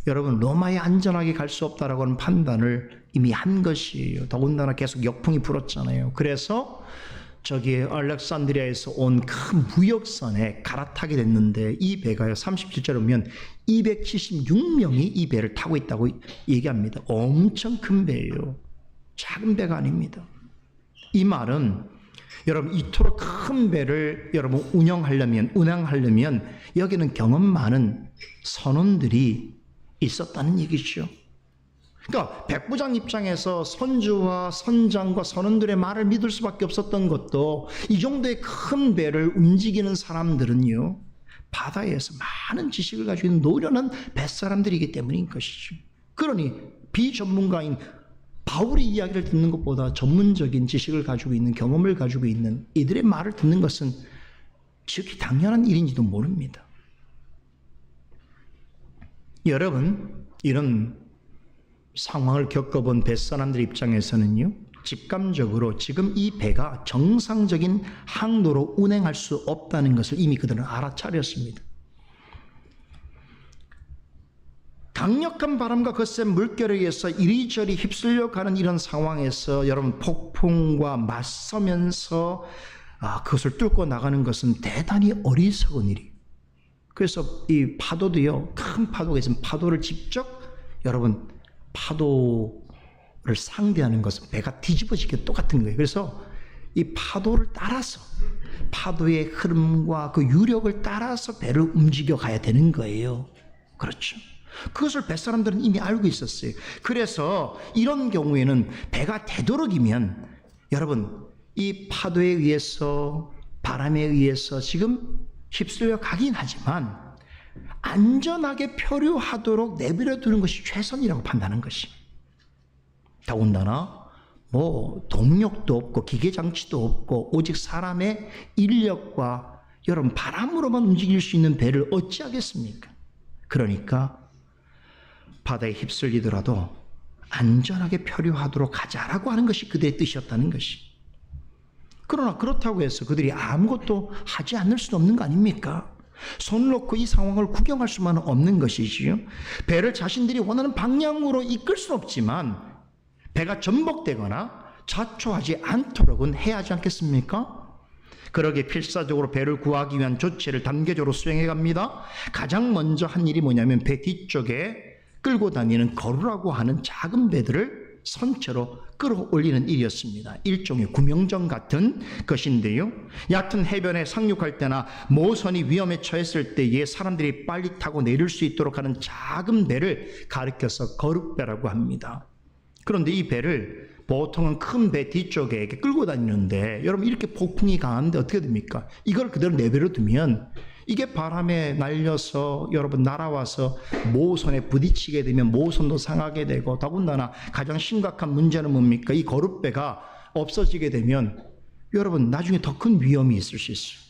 여러분 로마에 안전하게 갈 수 없다라고 하는 판단을 이미 한 것이에요. 더군다나 계속 역풍이 불었잖아요. 그래서 저기 알렉산드리아에서 온 큰 무역선에 갈아타게 됐는데 이 배가요, 37절에 보면 276명이 이 배를 타고 있다고 얘기합니다. 엄청 큰 배예요. 작은 배가 아닙니다. 이 말은 여러분, 이토록 큰 배를 여러분 운항하려면 여기는 경험 많은 선원들이 있었다는 얘기죠. 그러니까 백부장 입장에서 선주와 선장과 선원들의 말을 믿을 수밖에 없었던 것도 이 정도의 큰 배를 움직이는 사람들은요, 바다에서 많은 지식을 가지고 있는 노련한 뱃사람들이기 때문인 것이죠. 그러니 비전문가인 바울의 이야기를 듣는 것보다 전문적인 지식을 가지고 있는, 경험을 가지고 있는 이들의 말을 듣는 것은 지극히 당연한 일인지도 모릅니다. 여러분, 이런 상황을 겪어본 뱃사람들 입장에서는요, 직감적으로 지금 이 배가 정상적인 항로로 운행할 수 없다는 것을 이미 그들은 알아차렸습니다. 강력한 바람과 거센 물결에 의해서 이리저리 휩쓸려 가는 이런 상황에서 여러분 폭풍과 맞서면서 그것을 뚫고 나가는 것은 대단히 어리석은 일이에요. 그래서 이 파도도요, 큰 파도가 있으면 파도를 직접 여러분 파도를 상대하는 것은 배가 뒤집어지게 똑같은 거예요. 그래서 이 파도를 따라서 파도의 흐름과 그 유력을 따라서 배를 움직여 가야 되는 거예요. 그렇죠. 그것을 뱃사람들은 이미 알고 있었어요. 그래서 이런 경우에는 배가 되도록이면 여러분 이 파도에 의해서 바람에 의해서 지금 휩쓸려 가긴 하지만 안전하게 표류하도록 내버려 두는 것이 최선이라고 판단하는 것이. 더군다나 동력도 없고 기계장치도 없고 오직 사람의 인력과 여러분 바람으로만 움직일 수 있는 배를 어찌하겠습니까? 그러니까 바다에 휩쓸리더라도 안전하게 표류하도록 하자라고 하는 것이 그들의 뜻이었다는 것이. 그러나 그렇다고 해서 그들이 아무것도 하지 않을 수는 없는 거 아닙니까? 손을 놓고 이 상황을 구경할 수만 없는 것이지요. 배를 자신들이 원하는 방향으로 이끌 수는 없지만 배가 전복되거나 자초하지 않도록은 해야 하지 않겠습니까? 그러기에 필사적으로 배를 구하기 위한 조치를 단계적으로 수행해 갑니다. 가장 먼저 한 일이 뭐냐면 배 뒤쪽에 끌고 다니는 거루라고 하는 작은 배들을 선체로 끌어올리는 일이었습니다. 일종의 구명정 같은 것인데요. 얕은 해변에 상륙할 때나 모선이 위험에 처했을 때에 사람들이 빨리 타고 내릴 수 있도록 하는 작은 배를 가리켜서 거룻배라고 합니다. 그런데 이 배를 보통은 큰 배 뒤쪽에 이렇게 끌고 다니는데 여러분 이렇게 폭풍이 강한데 어떻게 됩니까? 이걸 그대로 내버려 두면 이게 바람에 날려서 여러분 날아와서 모선에 부딪히게 되면 모선도 상하게 되고 더군다나 가장 심각한 문제는 뭡니까? 이 거룻배가 없어지게 되면 여러분 나중에 더 큰 위험이 있을 수 있어요.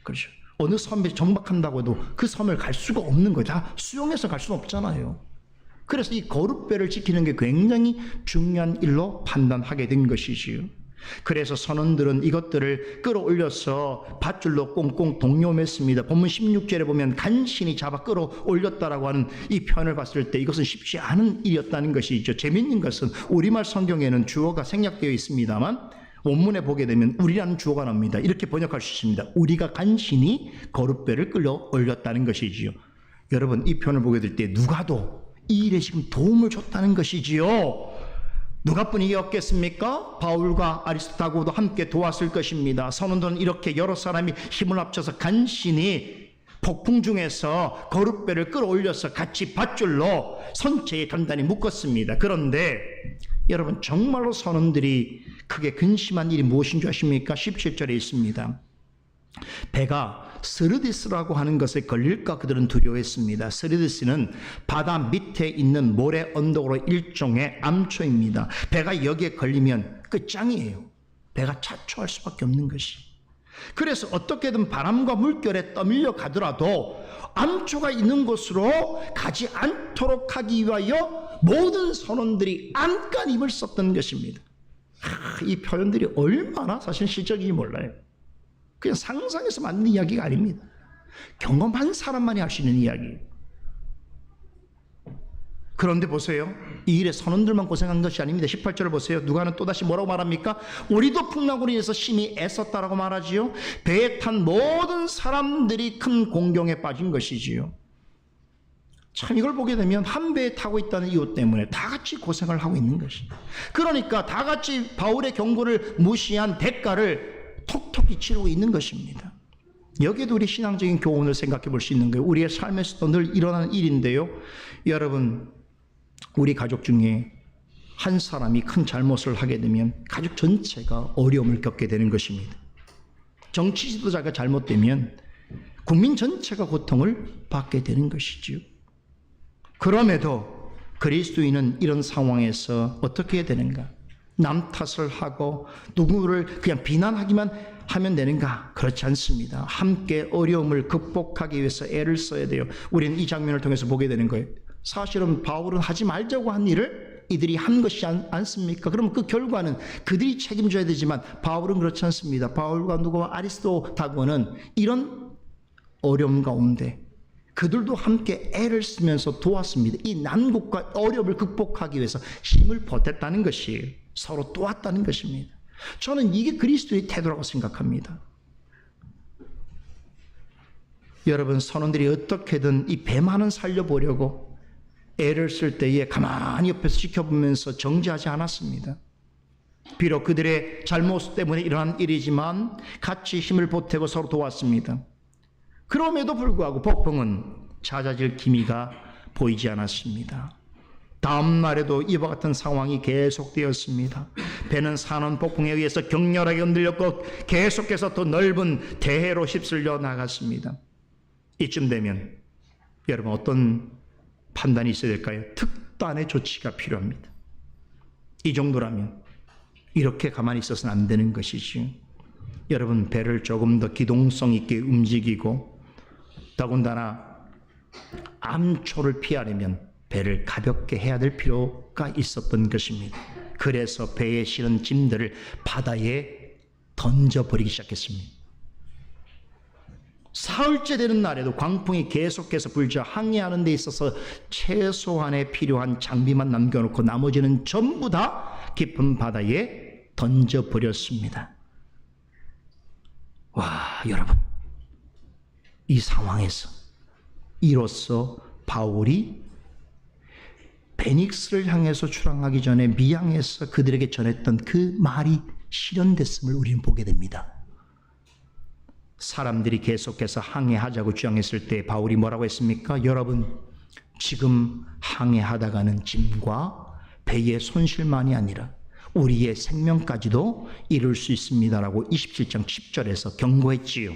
그렇죠. 어느 섬에 정박한다고 해도 그 섬을 갈 수가 없는 거죠. 다 수용해서 갈 수는 없잖아요. 그래서 이 거룻배를 지키는 게 굉장히 중요한 일로 판단하게 된 것이지요. 그래서 선원들은 이것들을 끌어올려서 밧줄로 꽁꽁 동요맸습니다. 본문 16절에 보면 간신히 잡아 끌어올렸다라고 하는 이 표현을 봤을 때 이것은 쉽지 않은 일이었다는 것이죠. 재미있는 것은 우리말 성경에는 주어가 생략되어 있습니다만 원문에 보게 되면 우리라는 주어가 나옵니다. 이렇게 번역할 수 있습니다. 우리가 간신히 거룻배를 끌어올렸다는 것이지요. 여러분 이 표현을 보게 될 때 누가도 이 일에 지금 도움을 줬다는 것이지요. 누가뿐이 없겠습니까? 바울과 아리스타고도 함께 도왔을 것입니다. 선원들은 이렇게 여러 사람이 힘을 합쳐서 간신히 폭풍 중에서 거룻배를 끌어올려서 같이 밧줄로 선체에 단단히 묶었습니다. 그런데 여러분 정말로 선원들이 크게 근심한 일이 무엇인 줄 아십니까? 17절에 있습니다. 배가 스르디스라고 하는 것에 걸릴까 그들은 두려워했습니다. 스르디스는 바다 밑에 있는 모래 언덕으로 일종의 암초입니다. 배가 여기에 걸리면 끝장이에요. 배가 자초할 수밖에 없는 것이. 그래서 어떻게든 바람과 물결에 떠밀려 가더라도 암초가 있는 곳으로 가지 않도록 하기 위하여 모든 선원들이 안간힘을 썼던 것입니다. 이 표현들이 얼마나 사실 실적인지 몰라요. 그냥 상상해서 만든 이야기가 아닙니다. 경험한 사람만이 할 수 있는 이야기예요. 그런데 보세요. 이 일에 선원들만 고생한 것이 아닙니다. 18절을 보세요. 누가는 또다시 뭐라고 말합니까? 우리도 풍랑으로 인해서 심히 애썼다라고 말하지요. 배에 탄 모든 사람들이 큰 공경에 빠진 것이지요. 참 이걸 보게 되면 한 배에 타고 있다는 이유 때문에 다 같이 고생을 하고 있는 것입니다. 그러니까 다 같이 바울의 경고를 무시한 대가를 톡톡히 치르고 있는 것입니다. 여기에도 우리 신앙적인 교훈을 생각해 볼 수 있는 거예요. 우리의 삶에서도 늘 일어나는 일인데요. 여러분 우리 가족 중에 한 사람이 큰 잘못을 하게 되면 가족 전체가 어려움을 겪게 되는 것입니다. 정치 지도자가 잘못되면 국민 전체가 고통을 받게 되는 것이지요. 그럼에도 그리스도인은 이런 상황에서 어떻게 해야 되는가? 남 탓을 하고 누구를 그냥 비난하기만 하면 되는가? 그렇지 않습니다. 함께 어려움을 극복하기 위해서 애를 써야 돼요. 우리는 이 장면을 통해서 보게 되는 거예요. 사실은 바울은 하지 말자고 한 일을 이들이 한 것이 않습니까? 그러면 그 결과는 그들이 책임져야 되지만 바울은 그렇지 않습니다. 바울과 누구와 아리스토다고는 이런 어려움 가운데 그들도 함께 애를 쓰면서 도왔습니다. 이 난국과 어려움을 극복하기 위해서 힘을 보탰다는 것이에요. 서로 도왔다는 것입니다. 저는 이게 그리스도의 태도라고 생각합니다. 여러분, 선원들이 어떻게든 이 배만은 살려보려고 애를 쓸 때에 가만히 옆에서 지켜보면서 정지하지 않았습니다. 비록 그들의 잘못 때문에 일어난 일이지만 같이 힘을 보태고 서로 도왔습니다. 그럼에도 불구하고 폭풍은 잦아질 기미가 보이지 않았습니다. 다음 날에도 이와 같은 상황이 계속되었습니다. 배는 산원 폭풍에 의해서 격렬하게 흔들렸고 계속해서 더 넓은 대해로 휩쓸려 나갔습니다. 이쯤 되면 여러분 어떤 판단이 있어야 될까요? 특단의 조치가 필요합니다. 이 정도라면 이렇게 가만히 있어서는 안 되는 것이지요. 여러분, 배를 조금 더 기동성 있게 움직이고 더군다나 암초를 피하려면 배를 가볍게 해야 될 필요가 있었던 것입니다. 그래서 배에 실은 짐들을 바다에 던져버리기 시작했습니다. 사흘째 되는 날에도 광풍이 계속해서 불자 항해하는 데 있어서 최소한의 필요한 장비만 남겨놓고 나머지는 전부 다 깊은 바다에 던져버렸습니다. 와, 여러분, 이 상황에서 이로써 바울이 베닉스를 향해서 출항하기 전에 미양에서 그들에게 전했던 그 말이 실현됐음을 우리는 보게 됩니다. 사람들이 계속해서 항해하자고 주장했을 때 바울이 뭐라고 했습니까? 여러분, 지금 항해하다가는 짐과 배의 손실만이 아니라 우리의 생명까지도 이룰 수 있습니다라고 27장 10절에서 경고했지요.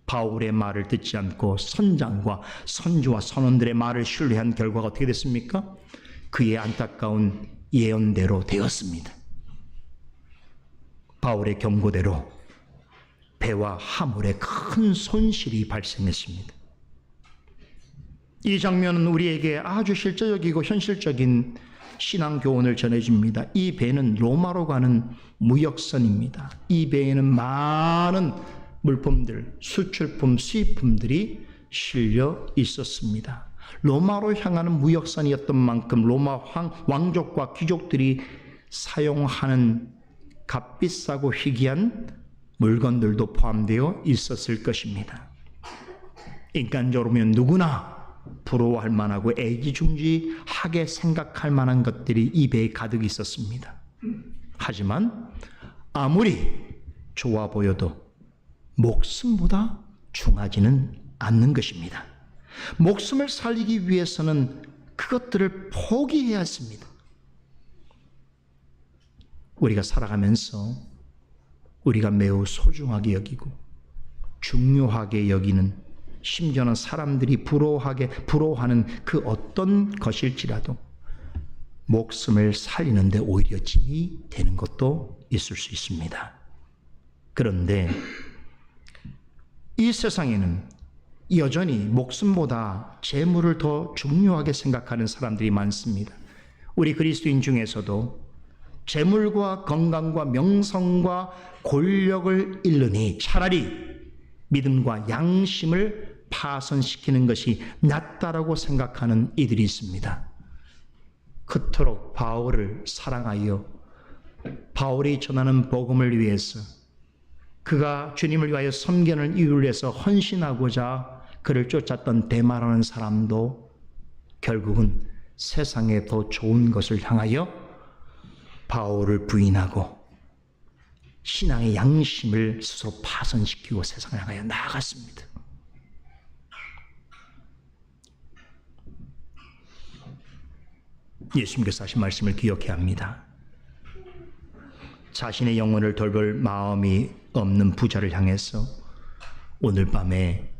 바울의 말을 듣지 않고 선장과 선주와 선원들의 말을 신뢰한 결과가 어떻게 됐습니까? 그의 안타까운 예언대로 되었습니다. 바울의 경고대로 배와 화물에 큰 손실이 발생했습니다. 이 장면은 우리에게 아주 실제적이고 현실적인 신앙 교훈을 전해줍니다. 이 배는 로마로 가는 무역선입니다. 이 배에는 많은 물품들, 수출품, 수입품들이 실려 있었습니다. 로마로 향하는 무역선이었던 만큼 로마 왕족과 귀족들이 사용하는 값비싸고 희귀한 물건들도 포함되어 있었을 것입니다. 인간적으로 보면 누구나 부러워할 만하고 애지중지하게 생각할 만한 것들이 이 배에 가득 있었습니다. 하지만 아무리 좋아 보여도 목숨보다 중하지는 않는 것입니다. 목숨을 살리기 위해서는 그것들을 포기해야 했습니다. 우리가 살아가면서 우리가 매우 소중하게 여기고 중요하게 여기는, 심지어는 사람들이 부러워하는 그 어떤 것일지라도 목숨을 살리는데 오히려 짐이 되는 것도 있을 수 있습니다. 그런데 이 세상에는 여전히 목숨보다 재물을 더 중요하게 생각하는 사람들이 많습니다. 우리 그리스도인 중에서도 재물과 건강과 명성과 권력을 잃으니 차라리 믿음과 양심을 파손시키는 것이 낫다라고 생각하는 이들이 있습니다. 그토록 바울을 사랑하여 바울이 전하는 복음을 위해서, 그가 주님을 위하여 섬기는 이유를 위해서 헌신하고자 그를 쫓았던 데마라는 사람도 결국은 세상에 더 좋은 것을 향하여 바울을 부인하고 신앙의 양심을 스스로 파손시키고 세상을 향하여 나아갔습니다. 예수님께서 하신 말씀을 기억해야 합니다. 자신의 영혼을 돌볼 마음이 없는 부자를 향해서 오늘 밤에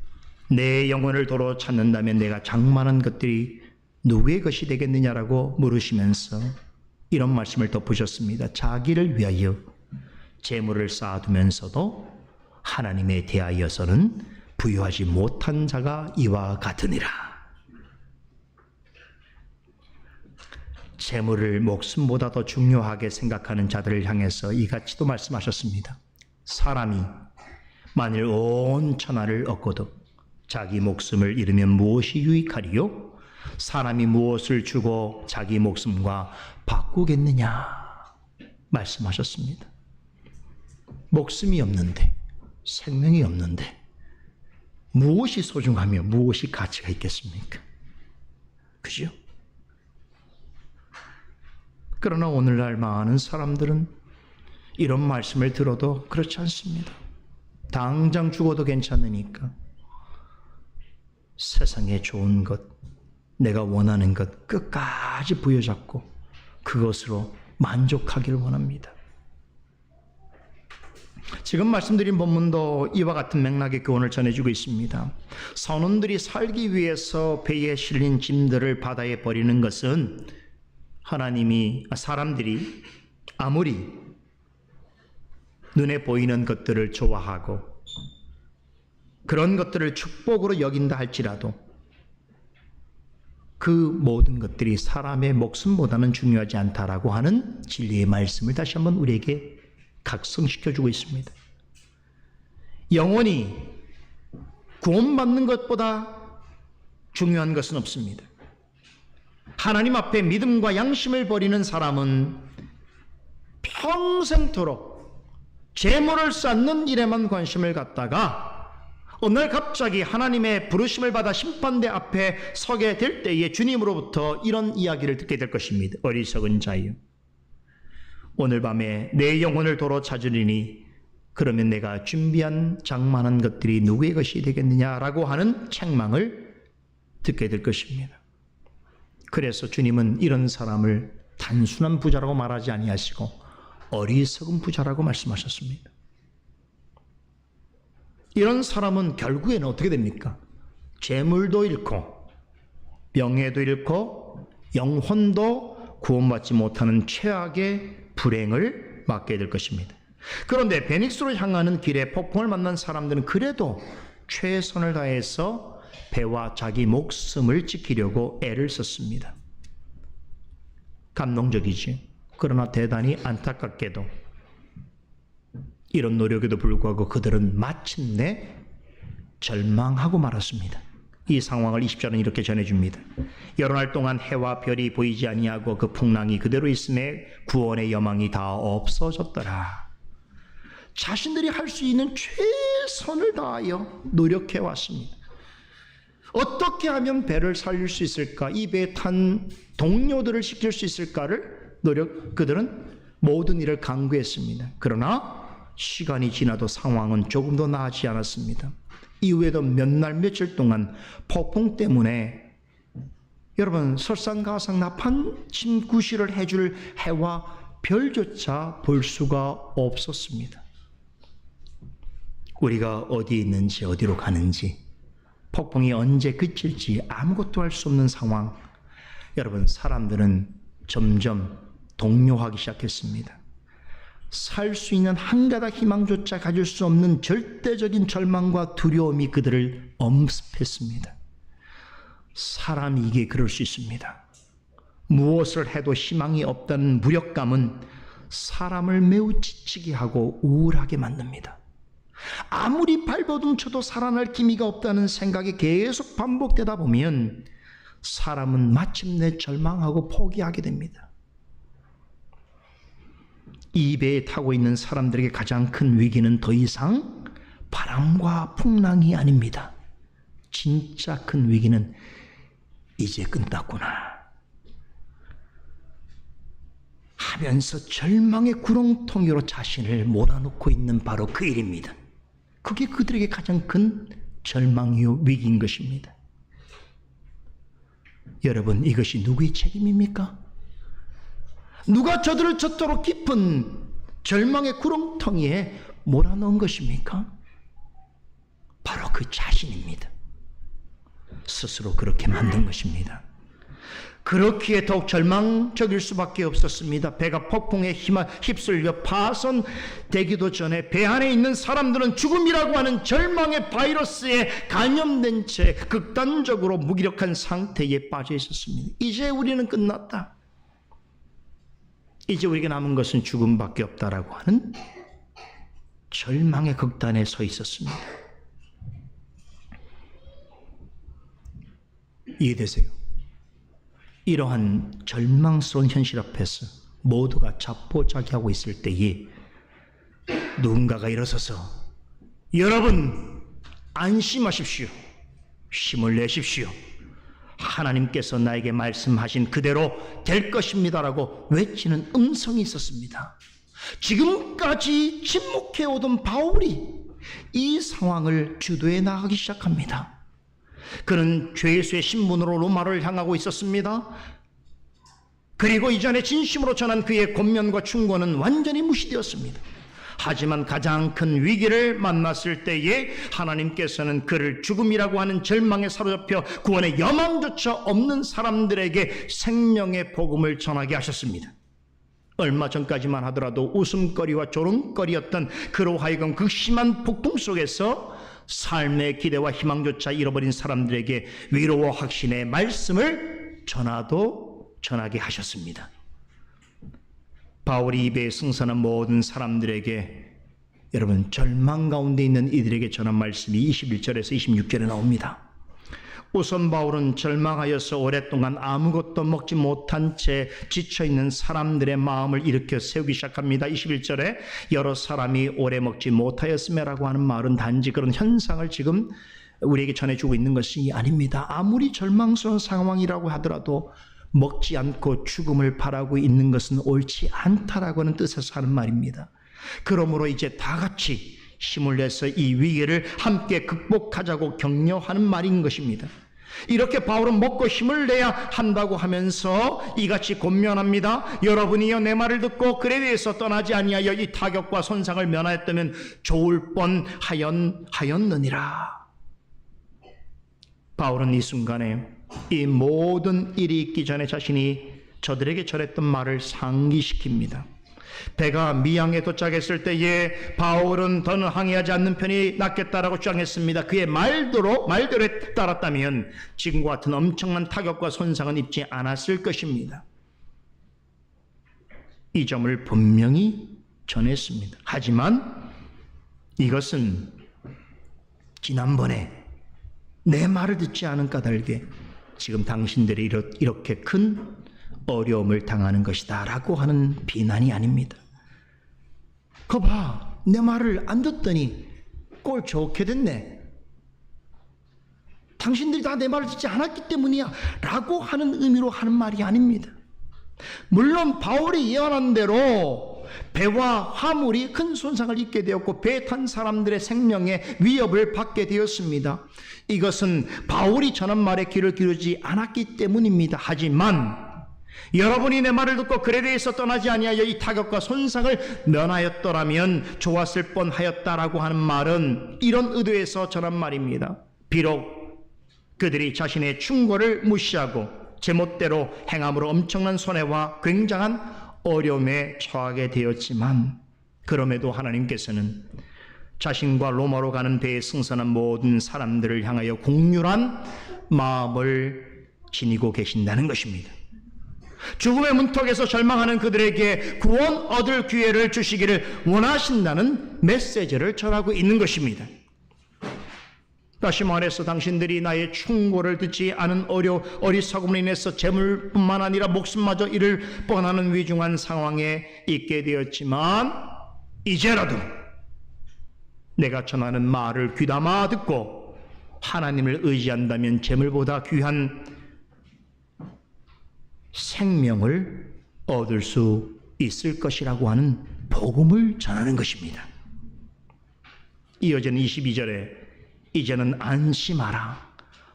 내 영혼을 도로 찾는다면 내가 장만한 것들이 누구의 것이 되겠느냐라고 물으시면서 이런 말씀을 덧붙였습니다. 자기를 위하여 재물을 쌓아두면서도 하나님에 대하여서는 부유하지 못한 자가 이와 같으니라. 재물을 목숨보다 더 중요하게 생각하는 자들을 향해서 이같이도 말씀하셨습니다. 사람이 만일 온 천하를 얻고도 자기 목숨을 잃으면 무엇이 유익하리요? 사람이 무엇을 주고 자기 목숨과 바꾸겠느냐 말씀하셨습니다. 목숨이 없는데, 생명이 없는데 무엇이 소중하며 무엇이 가치가 있겠습니까? 그죠? 그러나 오늘날 많은 사람들은 이런 말씀을 들어도 그렇지 않습니다. 당장 죽어도 괜찮으니까 세상에 좋은 것, 내가 원하는 것 끝까지 부여잡고 그것으로 만족하기를 원합니다. 지금 말씀드린 본문도 이와 같은 맥락의 교훈을 전해주고 있습니다. 선원들이 살기 위해서 배에 실린 짐들을 바다에 버리는 것은 사람들이 아무리 눈에 보이는 것들을 좋아하고 그런 것들을 축복으로 여긴다 할지라도 그 모든 것들이 사람의 목숨보다는 중요하지 않다라고 하는 진리의 말씀을 다시 한번 우리에게 각성시켜주고 있습니다. 영원히 구원받는 것보다 중요한 것은 없습니다. 하나님 앞에 믿음과 양심을 버리는 사람은 평생토록 재물을 쌓는 일에만 관심을 갖다가 어느 날 갑자기 하나님의 부르심을 받아 심판대 앞에 서게 될 때에 주님으로부터 이런 이야기를 듣게 될 것입니다. 어리석은 자여, 오늘 밤에 내 영혼을 도로 찾으리니 그러면 내가 준비한 장만한 것들이 누구의 것이 되겠느냐라고 하는 책망을 듣게 될 것입니다. 그래서 주님은 이런 사람을 단순한 부자라고 말하지 아니하시고 어리석은 부자라고 말씀하셨습니다. 이런 사람은 결국에는 어떻게 됩니까? 재물도 잃고 명예도 잃고 영혼도 구원받지 못하는 최악의 불행을 맞게 될 것입니다. 그런데 베닉스로 향하는 길에 폭풍을 만난 사람들은 그래도 최선을 다해서 배와 자기 목숨을 지키려고 애를 썼습니다. 감동적이지. 그러나 대단히 안타깝게도 이런 노력에도 불구하고 그들은 마침내 절망하고 말았습니다. 이 상황을 20절은 이렇게 전해줍니다. 여러 날 동안 해와 별이 보이지 아니하고 그 풍랑이 그대로 있음에 구원의 여망이 다 없어졌더라. 자신들이 할 수 있는 최선을 다하여 노력해 왔습니다. 어떻게 하면 배를 살릴 수 있을까? 이 배에 탄 동료들을 지킬 수 있을까를 그들은 모든 일을 강구했습니다. 그러나 시간이 지나도 상황은 조금도 나아지지 않았습니다. 이후에도 몇 날 며칠 동안 폭풍 때문에 여러분 설상가상 나판 침구실을 해줄 해와 별조차 볼 수가 없었습니다. 우리가 어디에 있는지 어디로 가는지 폭풍이 언제 그칠지 아무것도 할 수 없는 상황. 여러분 사람들은 점점 동요하기 시작했습니다. 살 수 있는 한 가닥 희망조차 가질 수 없는 절대적인 절망과 두려움이 그들을 엄습했습니다. 사람이 그럴 수 있습니다. 무엇을 해도 희망이 없다는 무력감은 사람을 매우 지치게 하고 우울하게 만듭니다. 아무리 발버둥 쳐도 살아날 기미가 없다는 생각이 계속 반복되다 보면 사람은 마침내 절망하고 포기하게 됩니다. 이 배에 타고 있는 사람들에게 가장 큰 위기는 더 이상 바람과 풍랑이 아닙니다. 진짜 큰 위기는 이제 끝났구나 하면서 절망의 구렁텅이로 자신을 몰아넣고 있는 바로 그 일입니다. 그게 그들에게 가장 큰 절망이요 위기인 것입니다. 여러분 이것이 누구의 책임입니까? 누가 저들을 저토록 깊은 절망의 구렁텅이에 몰아넣은 것입니까? 바로 그 자신입니다. 스스로 그렇게 만든 것입니다. 그렇기에 더욱 절망적일 수밖에 없었습니다. 배가 폭풍에 휩쓸려 파손되기도 전에 배 안에 있는 사람들은 죽음이라고 하는 절망의 바이러스에 감염된 채 극단적으로 무기력한 상태에 빠져 있었습니다. 이제 우리는 끝났다. 이제 우리에게 남은 것은 죽음밖에 없다라고 하는 절망의 극단에 서 있었습니다. 이해되세요? 이러한 절망스러운 현실 앞에서 모두가 자포자기하고 있을 때에 누군가가 일어서서 여러분 안심하십시오. 힘을 내십시오. 하나님께서 나에게 말씀하신 그대로 될 것입니다라고 외치는 음성이 있었습니다. 지금까지 침묵해오던 바울이 이 상황을 주도해 나가기 시작합니다. 그는 죄수의 신분으로 로마를 향하고 있었습니다. 그리고 이전에 진심으로 전한 그의 권면과 충고는 완전히 무시되었습니다. 하지만 가장 큰 위기를 만났을 때에 하나님께서는 그를 죽음이라고 하는 절망에 사로잡혀 구원의 여망조차 없는 사람들에게 생명의 복음을 전하게 하셨습니다. 얼마 전까지만 하더라도 웃음거리와 조롱거리였던 그로 하여금 극심한 폭풍 속에서 삶의 기대와 희망조차 잃어버린 사람들에게 위로와 확신의 말씀을 전하게 하셨습니다. 바울이 입에 승선한 모든 사람들에게, 여러분 절망 가운데 있는 이들에게 전한 말씀이 21절에서 26절에 나옵니다. 우선 바울은 절망하여서 오랫동안 아무것도 먹지 못한 채 지쳐있는 사람들의 마음을 일으켜 세우기 시작합니다. 21절에 여러 사람이 오래 먹지 못하였음이라고 하는 말은 단지 그런 현상을 지금 우리에게 전해주고 있는 것이 아닙니다. 아무리 절망스러운 상황이라고 하더라도 먹지 않고 죽음을 바라고 있는 것은 옳지 않다라고 하는 뜻에서 하는 말입니다. 그러므로 이제 다 같이 힘을 내서 이 위기를 함께 극복하자고 격려하는 말인 것입니다. 이렇게 바울은 먹고 힘을 내야 한다고 하면서 이같이 권면합니다. 여러분이여 내 말을 듣고 그에 대해서 떠나지 아니하여 이 타격과 손상을 면하였다면 좋을 뻔하였느니라. 바울은 이 순간에 이 모든 일이 있기 전에 자신이 저들에게 전했던 말을 상기시킵니다. 배가 미양에 도착했을 때에 바울은 더는 항해하지 않는 편이 낫겠다라고 주장했습니다. 그의 말대로에 따랐다면 지금과 같은 엄청난 타격과 손상은 입지 않았을 것입니다. 이 점을 분명히 전했습니다. 하지만 이것은 지난번에 내 말을 듣지 않은 까닭에 지금 당신들이 이렇게 큰 어려움을 당하는 것이다 라고 하는 비난이 아닙니다. 거봐, 내 말을 안 듣더니 꼴 좋게 됐네. 당신들이 다 내 말을 듣지 않았기 때문이야 라고 하는 의미로 하는 말이 아닙니다. 물론 바울이 예언한 대로 배와 화물이 큰 손상을 입게 되었고 배에 탄 사람들의 생명에 위협을 받게 되었습니다. 이것은 바울이 전한 말에 귀를 기울이지 않았기 때문입니다. 하지만 여러분이 내 말을 듣고 그에 대해서 떠나지 아니하여 이 타격과 손상을 면하였더라면 좋았을 뻔하였다라고 하는 말은 이런 의도에서 전한 말입니다. 비록 그들이 자신의 충고를 무시하고 제멋대로 행함으로 엄청난 손해와 굉장한 어려움에 처하게 되었지만 그럼에도 하나님께서는 자신과 로마로 가는 배에 승선한 모든 사람들을 향하여 긍휼한 마음을 지니고 계신다는 것입니다. 죽음의 문턱에서 절망하는 그들에게 구원 얻을 기회를 주시기를 원하신다는 메시지를 전하고 있는 것입니다. 다시 말해서 당신들이 나의 충고를 듣지 않은 어리석음으로 인해서 재물뿐만 아니라 목숨마저 잃을 뻔하는 위중한 상황에 있게 되었지만 이제라도 내가 전하는 말을 귀담아 듣고 하나님을 의지한다면 재물보다 귀한 생명을 얻을 수 있을 것이라고 하는 복음을 전하는 것입니다. 이어지는 22절에 이제는 안심하라.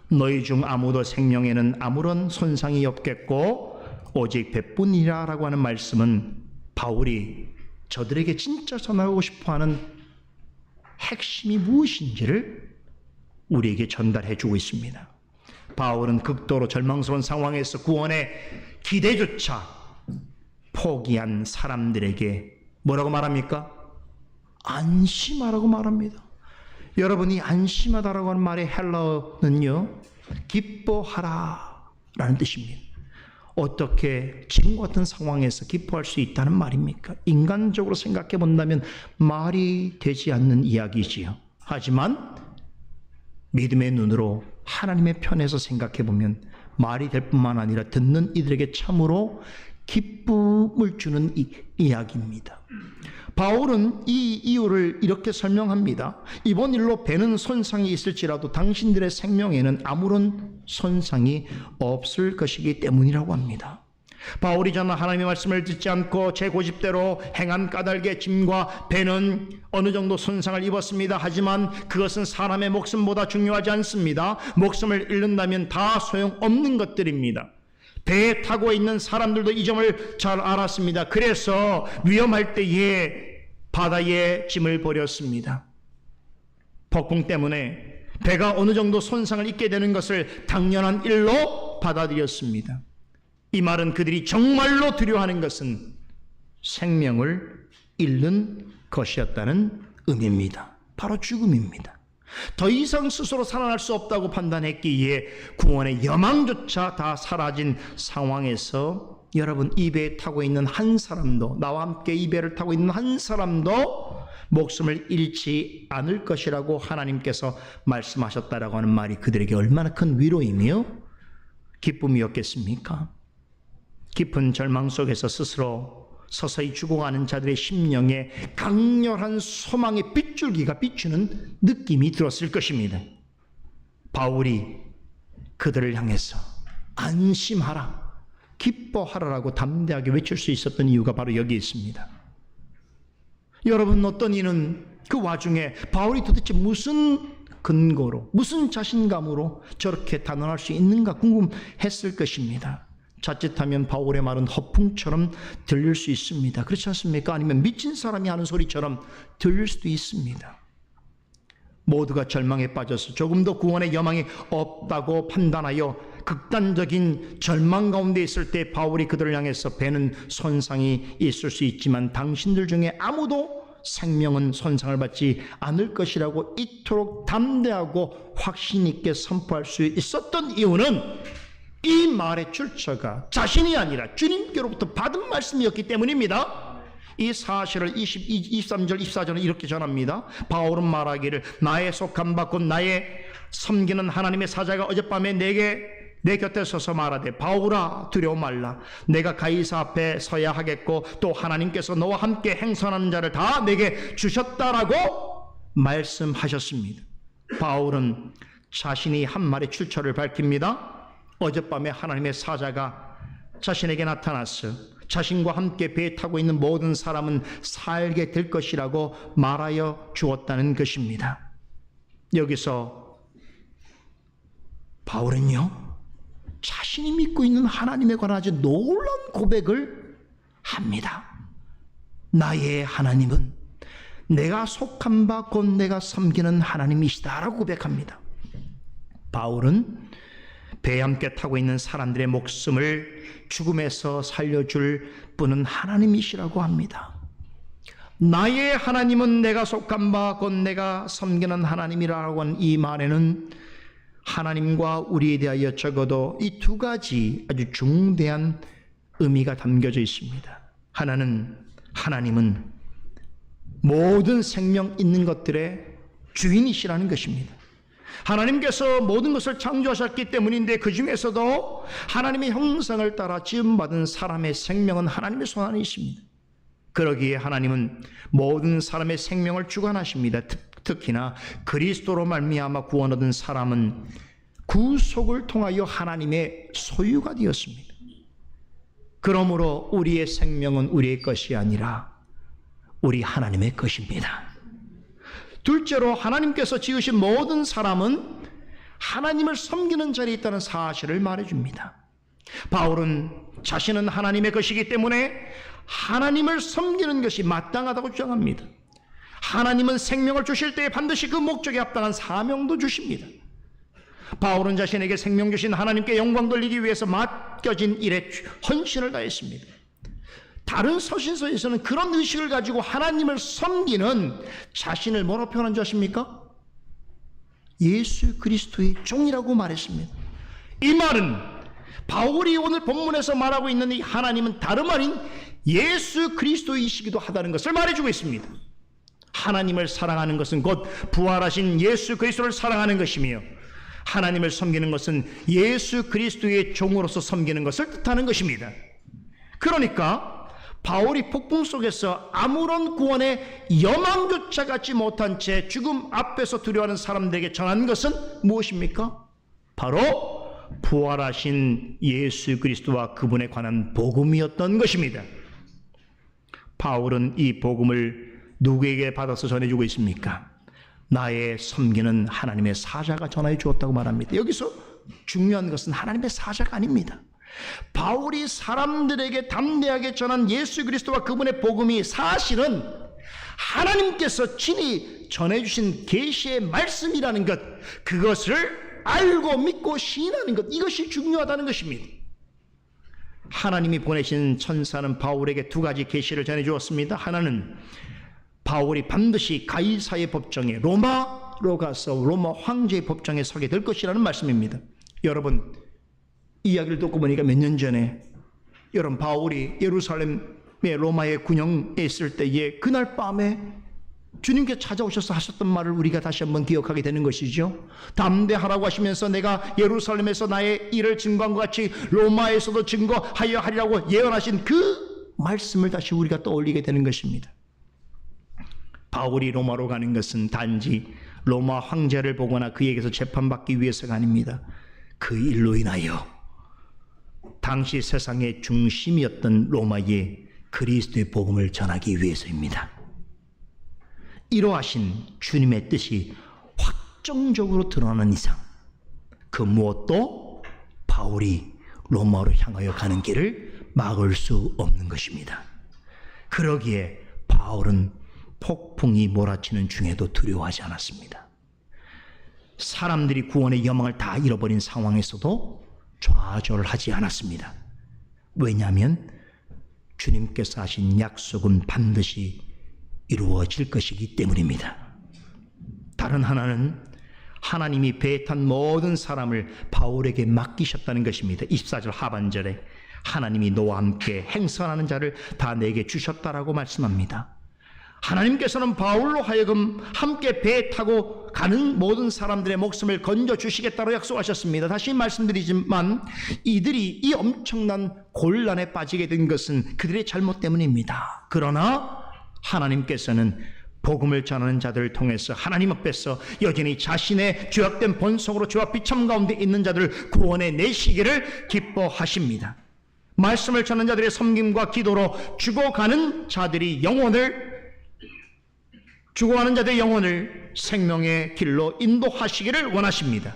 너희 중 아무도 생명에는 아무런 손상이 없겠고 오직 배뿐이라 라고 하는 말씀은 바울이 저들에게 진짜 전하고 싶어하는 핵심이 무엇인지를 우리에게 전달해 주고 있습니다. 바울은 극도로 절망스러운 상황에서 구원의 기대조차 포기한 사람들에게 뭐라고 말합니까? 안심하라고 말합니다. 여러분이 안심하다라고 하는 말의 헬라어는요, 기뻐하라 라는 뜻입니다. 어떻게 지금 같은 상황에서 기뻐할 수 있다는 말입니까? 인간적으로 생각해 본다면 말이 되지 않는 이야기지요. 하지만 믿음의 눈으로 하나님의 편에서 생각해 보면 말이 될 뿐만 아니라 듣는 이들에게 참으로 기쁨을 주는 이야기입니다. 바울은 이 이유를 이렇게 설명합니다. 이번 일로 배는 손상이 있을지라도 당신들의 생명에는 아무런 손상이 없을 것이기 때문이라고 합니다. 바울이 전한 하나님의 말씀을 듣지 않고 제 고집대로 행한 까닭의 짐과 배는 어느 정도 손상을 입었습니다. 하지만 그것은 사람의 목숨보다 중요하지 않습니다. 목숨을 잃는다면 다 소용없는 것들입니다. 배에 타고 있는 사람들도 이 점을 잘 알았습니다. 그래서 위험할 때에 바다에 짐을 버렸습니다. 폭풍 때문에 배가 어느 정도 손상을 입게 되는 것을 당연한 일로 받아들였습니다. 이 말은 그들이 정말로 두려워하는 것은 생명을 잃는 것이었다는 의미입니다. 바로 죽음입니다. 더 이상 스스로 살아날 수 없다고 판단했기에 구원의 여망조차 다 사라진 상황에서 여러분, 이 배에 타고 있는 한 사람도, 나와 함께 이 배를 타고 있는 한 사람도 목숨을 잃지 않을 것이라고 하나님께서 말씀하셨다라고 하는 말이 그들에게 얼마나 큰 위로이며 기쁨이었겠습니까? 깊은 절망 속에서 스스로 서서히 죽어가는 자들의 심령에 강렬한 소망의 빗줄기가 비추는 느낌이 들었을 것입니다. 바울이 그들을 향해서 안심하라, 기뻐하라라고 담대하게 외칠 수 있었던 이유가 바로 여기 있습니다. 여러분, 어떤 이는 그 와중에 바울이 도대체 무슨 근거로, 무슨 자신감으로 저렇게 단언할 수 있는가 궁금했을 것입니다. 자칫하면 바울의 말은 허풍처럼 들릴 수 있습니다. 그렇지 않습니까? 아니면 미친 사람이 하는 소리처럼 들릴 수도 있습니다. 모두가 절망에 빠져서 조금 더 구원의 여망이 없다고 판단하여 극단적인 절망 가운데 있을 때 바울이 그들을 향해서 배는 손상이 있을 수 있지만 당신들 중에 아무도 생명은 손상을 받지 않을 것이라고 이토록 담대하고 확신 있게 선포할 수 있었던 이유는 이 말의 출처가 자신이 아니라 주님께로부터 받은 말씀이었기 때문입니다. 이 사실을 23절 24절은 이렇게 전합니다. 바울은 말하기를 나의 속한 바 곧 나의 섬기는 하나님의 사자가 어젯밤에 내 곁에 서서 말하되 바울아 두려워 말라. 내가 가이사 앞에 서야 하겠고 또 하나님께서 너와 함께 행선하는 자를 다 내게 주셨다라고 말씀하셨습니다. 바울은 자신이 한 말의 출처를 밝힙니다. 어젯밤에 하나님의 사자가 자신에게 나타났어 자신과 함께 배에 타고 있는 모든 사람은 살게 될 것이라고 말하여 주었다는 것입니다. 여기서 바울은요, 자신이 믿고 있는 하나님에 관한 아주 놀라운 고백을 합니다. 나의 하나님은 내가 속한 바 곧 내가 섬기는 하나님이시다라고 고백합니다. 바울은 배에 함께 타고 있는 사람들의 목숨을 죽음에서 살려줄 분은 하나님이시라고 합니다. 나의 하나님은 내가 속한 바 곧 내가 섬기는 하나님이라고 하는 이 말에는 하나님과 우리에 대하여 적어도 이 두 가지 아주 중대한 의미가 담겨져 있습니다. 하나는 하나님은 모든 생명 있는 것들의 주인이시라는 것입니다. 하나님께서 모든 것을 창조하셨기 때문인데 그 중에서도 하나님의 형상을 따라 지음받은 사람의 생명은 하나님의 손 안에 있습니다. 그러기에 하나님은 모든 사람의 생명을 주관하십니다. 특히나 그리스도로 말미암아 구원 얻은 사람은 구속을 통하여 하나님의 소유가 되었습니다. 그러므로 우리의 생명은 우리의 것이 아니라 우리 하나님의 것입니다. 둘째로 하나님께서 지으신 모든 사람은 하나님을 섬기는 자리에 있다는 사실을 말해줍니다. 바울은 자신은 하나님의 것이기 때문에 하나님을 섬기는 것이 마땅하다고 주장합니다. 하나님은 생명을 주실 때 반드시 그 목적에 합당한 사명도 주십니다. 바울은 자신에게 생명 주신 하나님께 영광 돌리기 위해서 맡겨진 일에 헌신을 다했습니다. 다른 서신서에서는 그런 의식을 가지고 하나님을 섬기는 자신을 뭐라고 표현한 줄 아십니까? 예수 그리스도의 종이라고 말했습니다. 이 말은 바울이 오늘 본문에서 말하고 있는 이 하나님은 다름 아닌 예수 그리스도이시기도 하다는 것을 말해주고 있습니다. 하나님을 사랑하는 것은 곧 부활하신 예수 그리스도를 사랑하는 것이며 하나님을 섬기는 것은 예수 그리스도의 종으로서 섬기는 것을 뜻하는 것입니다. 그러니까 바울이 폭풍 속에서 아무런 구원의 여망조차 갖지 못한 채 죽음 앞에서 두려워하는 사람들에게 전한 것은 무엇입니까? 바로 부활하신 예수 그리스도와 그분에 관한 복음이었던 것입니다. 바울은 이 복음을 누구에게 받아서 전해주고 있습니까? 나의 섬기는 하나님의 사자가 전해 주었다고 말합니다. 여기서 중요한 것은 하나님의 사자가 아닙니다. 바울이 사람들에게 담대하게 전한 예수 그리스도와 그분의 복음이 사실은 하나님께서 친히 전해주신 계시의 말씀이라는 것, 그것을 알고 믿고 시인하는 것, 이것이 중요하다는 것입니다. 하나님이 보내신 천사는 바울에게 두 가지 계시를 전해주었습니다. 하나는 바울이 반드시 가이사의 법정에, 로마로 가서 로마 황제의 법정에 서게 될 것이라는 말씀입니다. 여러분, 이야기를 듣고 보니까 몇 년 전에 여러분 바울이 예루살렘의 로마의 군영에 있을 때에 그날 밤에 주님께 찾아오셔서 하셨던 말을 우리가 다시 한번 기억하게 되는 것이죠. 담대하라고 하시면서 내가 예루살렘에서 나의 일을 증거한 것 같이 로마에서도 증거하여 하리라고 예언하신 그 말씀을 다시 우리가 떠올리게 되는 것입니다. 바울이 로마로 가는 것은 단지 로마 황제를 보거나 그에게서 재판받기 위해서가 아닙니다. 그 일로 인하여 당시 세상의 중심이었던 로마에 그리스도의 복음을 전하기 위해서입니다. 이러하신 주님의 뜻이 확정적으로 드러나는 이상 그 무엇도 바울이 로마로 향하여 가는 길을 막을 수 없는 것입니다. 그러기에 바울은 폭풍이 몰아치는 중에도 두려워하지 않았습니다. 사람들이 구원의 여망을 다 잃어버린 상황에서도 좌절하지 않았습니다. 왜냐하면 주님께서 하신 약속은 반드시 이루어질 것이기 때문입니다. 다른 하나는 하나님이 배탄 모든 사람을 바울에게 맡기셨다는 것입니다. 24절 하반절에 하나님이 너와 함께 행선하는 자를 다 내게 주셨다라고 말씀합니다. 하나님께서는 바울로 하여금 함께 배 타고 가는 모든 사람들의 목숨을 건져주시겠다고 약속하셨습니다. 다시 말씀드리지만 이들이 이 엄청난 곤란에 빠지게 된 것은 그들의 잘못 때문입니다. 그러나 하나님께서는 복음을 전하는 자들을 통해서 하나님 앞에서 여전히 자신의 죄악된 본성으로 죄와 비참 가운데 있는 자들을 구원해 내시기를 기뻐하십니다. 말씀을 전하는 자들의 섬김과 기도로 죽어가는 자들의 영혼을 생명의 길로 인도하시기를 원하십니다.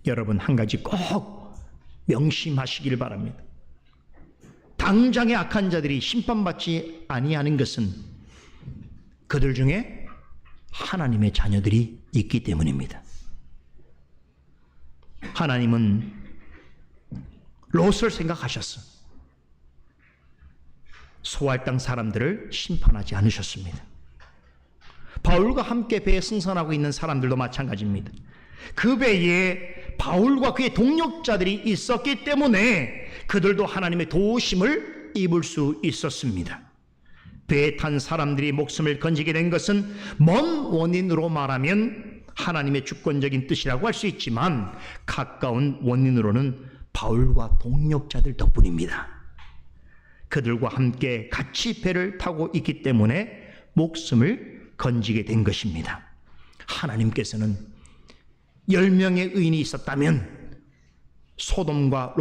여러분, 한 가지 꼭 명심하시길 바랍니다. 당장의 악한 자들이 심판받지 아니하는 것은 그들 중에 하나님의 자녀들이 있기 때문입니다. 하나님은 롯을 생각하셨어. 소알 땅 사람들을 심판하지 않으셨습니다. 바울과 함께 배에 승선하고 있는 사람들도 마찬가지입니다. 그 배에 바울과 그의 동력자들이 있었기 때문에 그들도 하나님의 도우심을 입을 수 있었습니다. 배에 탄 사람들이 목숨을 건지게 된 것은 먼 원인으로 말하면 하나님의 주권적인 뜻이라고 할 수 있지만 가까운 원인으로는 바울과 동력자들 덕분입니다. 그들과 함께 같이 배를 타고 있기 때문에 목숨을 건지게 된 것입니다. 하나님께서는 10명의 의인이 있었다면 소돔과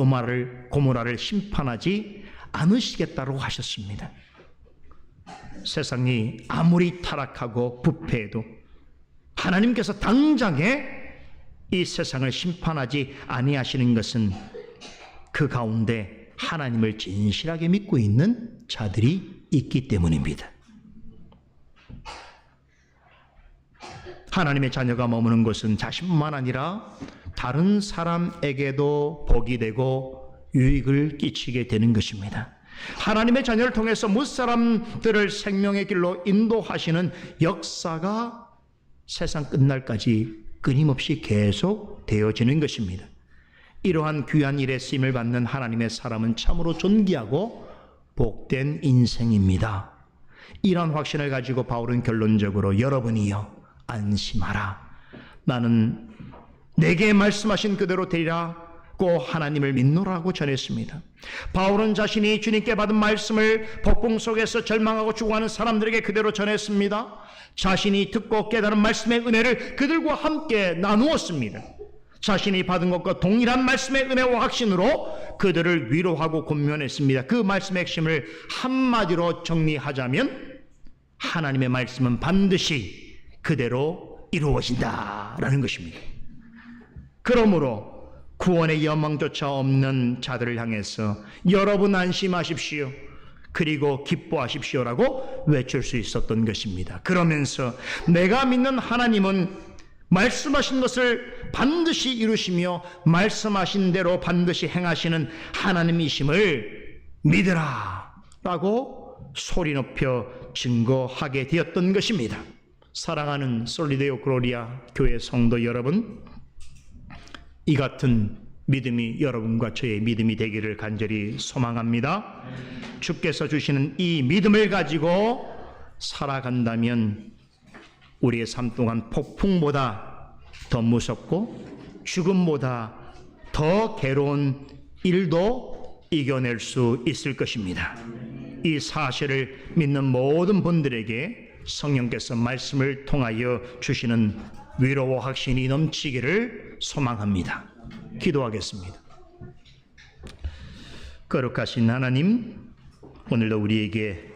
고모라를 심판하지 않으시겠다고 하셨습니다. 세상이 아무리 타락하고 부패해도 하나님께서 당장에 이 세상을 심판하지 아니하시는 것은 그 가운데 하나님을 진실하게 믿고 있는 자들이 있기 때문입니다. 하나님의 자녀가 머무는 곳은 자신뿐만 아니라 다른 사람에게도 복이 되고 유익을 끼치게 되는 것입니다. 하나님의 자녀를 통해서 무사람들을 생명의 길로 인도하시는 역사가 세상 끝날까지 끊임없이 계속 되어지는 것입니다. 이러한 귀한 일에 쓰임을 받는 하나님의 사람은 참으로 존귀하고 복된 인생입니다. 이런 확신을 가지고 바울은 결론적으로 여러분이여 안심하라. 나는 내게 말씀하신 그대로 되리라고 하나님을 믿노라고 전했습니다. 바울은 자신이 주님께 받은 말씀을 폭풍 속에서 절망하고 죽어가는 사람들에게 그대로 전했습니다. 자신이 듣고 깨달은 말씀의 은혜를 그들과 함께 나누었습니다. 자신이 받은 것과 동일한 말씀의 은혜와 확신으로 그들을 위로하고 권면했습니다. 그 말씀의 핵심을 한마디로 정리하자면 하나님의 말씀은 반드시 그대로 이루어진다라는 것입니다. 그러므로 구원의 여망조차 없는 자들을 향해서 여러분 안심하십시오. 그리고 기뻐하십시오라고 외칠 수 있었던 것입니다. 그러면서 내가 믿는 하나님은 말씀하신 것을 반드시 이루시며 말씀하신 대로 반드시 행하시는 하나님이심을 믿으라 라고 소리 높여 증거하게 되었던 것입니다. 사랑하는 솔리데오 글로리아 교회 성도 여러분, 이 같은 믿음이 여러분과 저의 믿음이 되기를 간절히 소망합니다. 주께서 주시는 이 믿음을 가지고 살아간다면 우리의 삶 동안 폭풍보다 더 무섭고 죽음보다 더 괴로운 일도 이겨낼 수 있을 것입니다. 이 사실을 믿는 모든 분들에게 성령께서 말씀을 통하여 주시는 위로와 확신이 넘치기를 소망합니다. 기도하겠습니다. 거룩하신 하나님, 오늘도 우리에게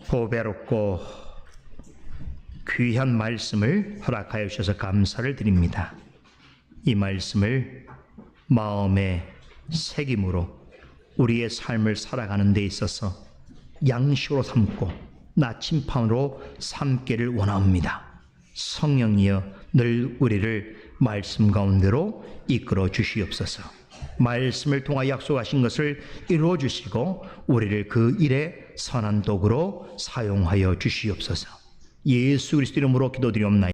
보배롭고 귀한 말씀을 허락하여 주셔서 감사를 드립니다. 이 말씀을 마음의 새김으로 우리의 삶을 살아가는 데 있어서 양식으로 삼고 나침판으로 삼기를 원합니다. 성령이여 늘 우리를 말씀 가운데로 이끌어 주시옵소서. 말씀을 통하여 약속하신 것을 이루어 주시고 우리를 그 일에 선한 도구로 사용하여 주시옵소서. 예수 그리스도 이름으로 기도드리옵나이다.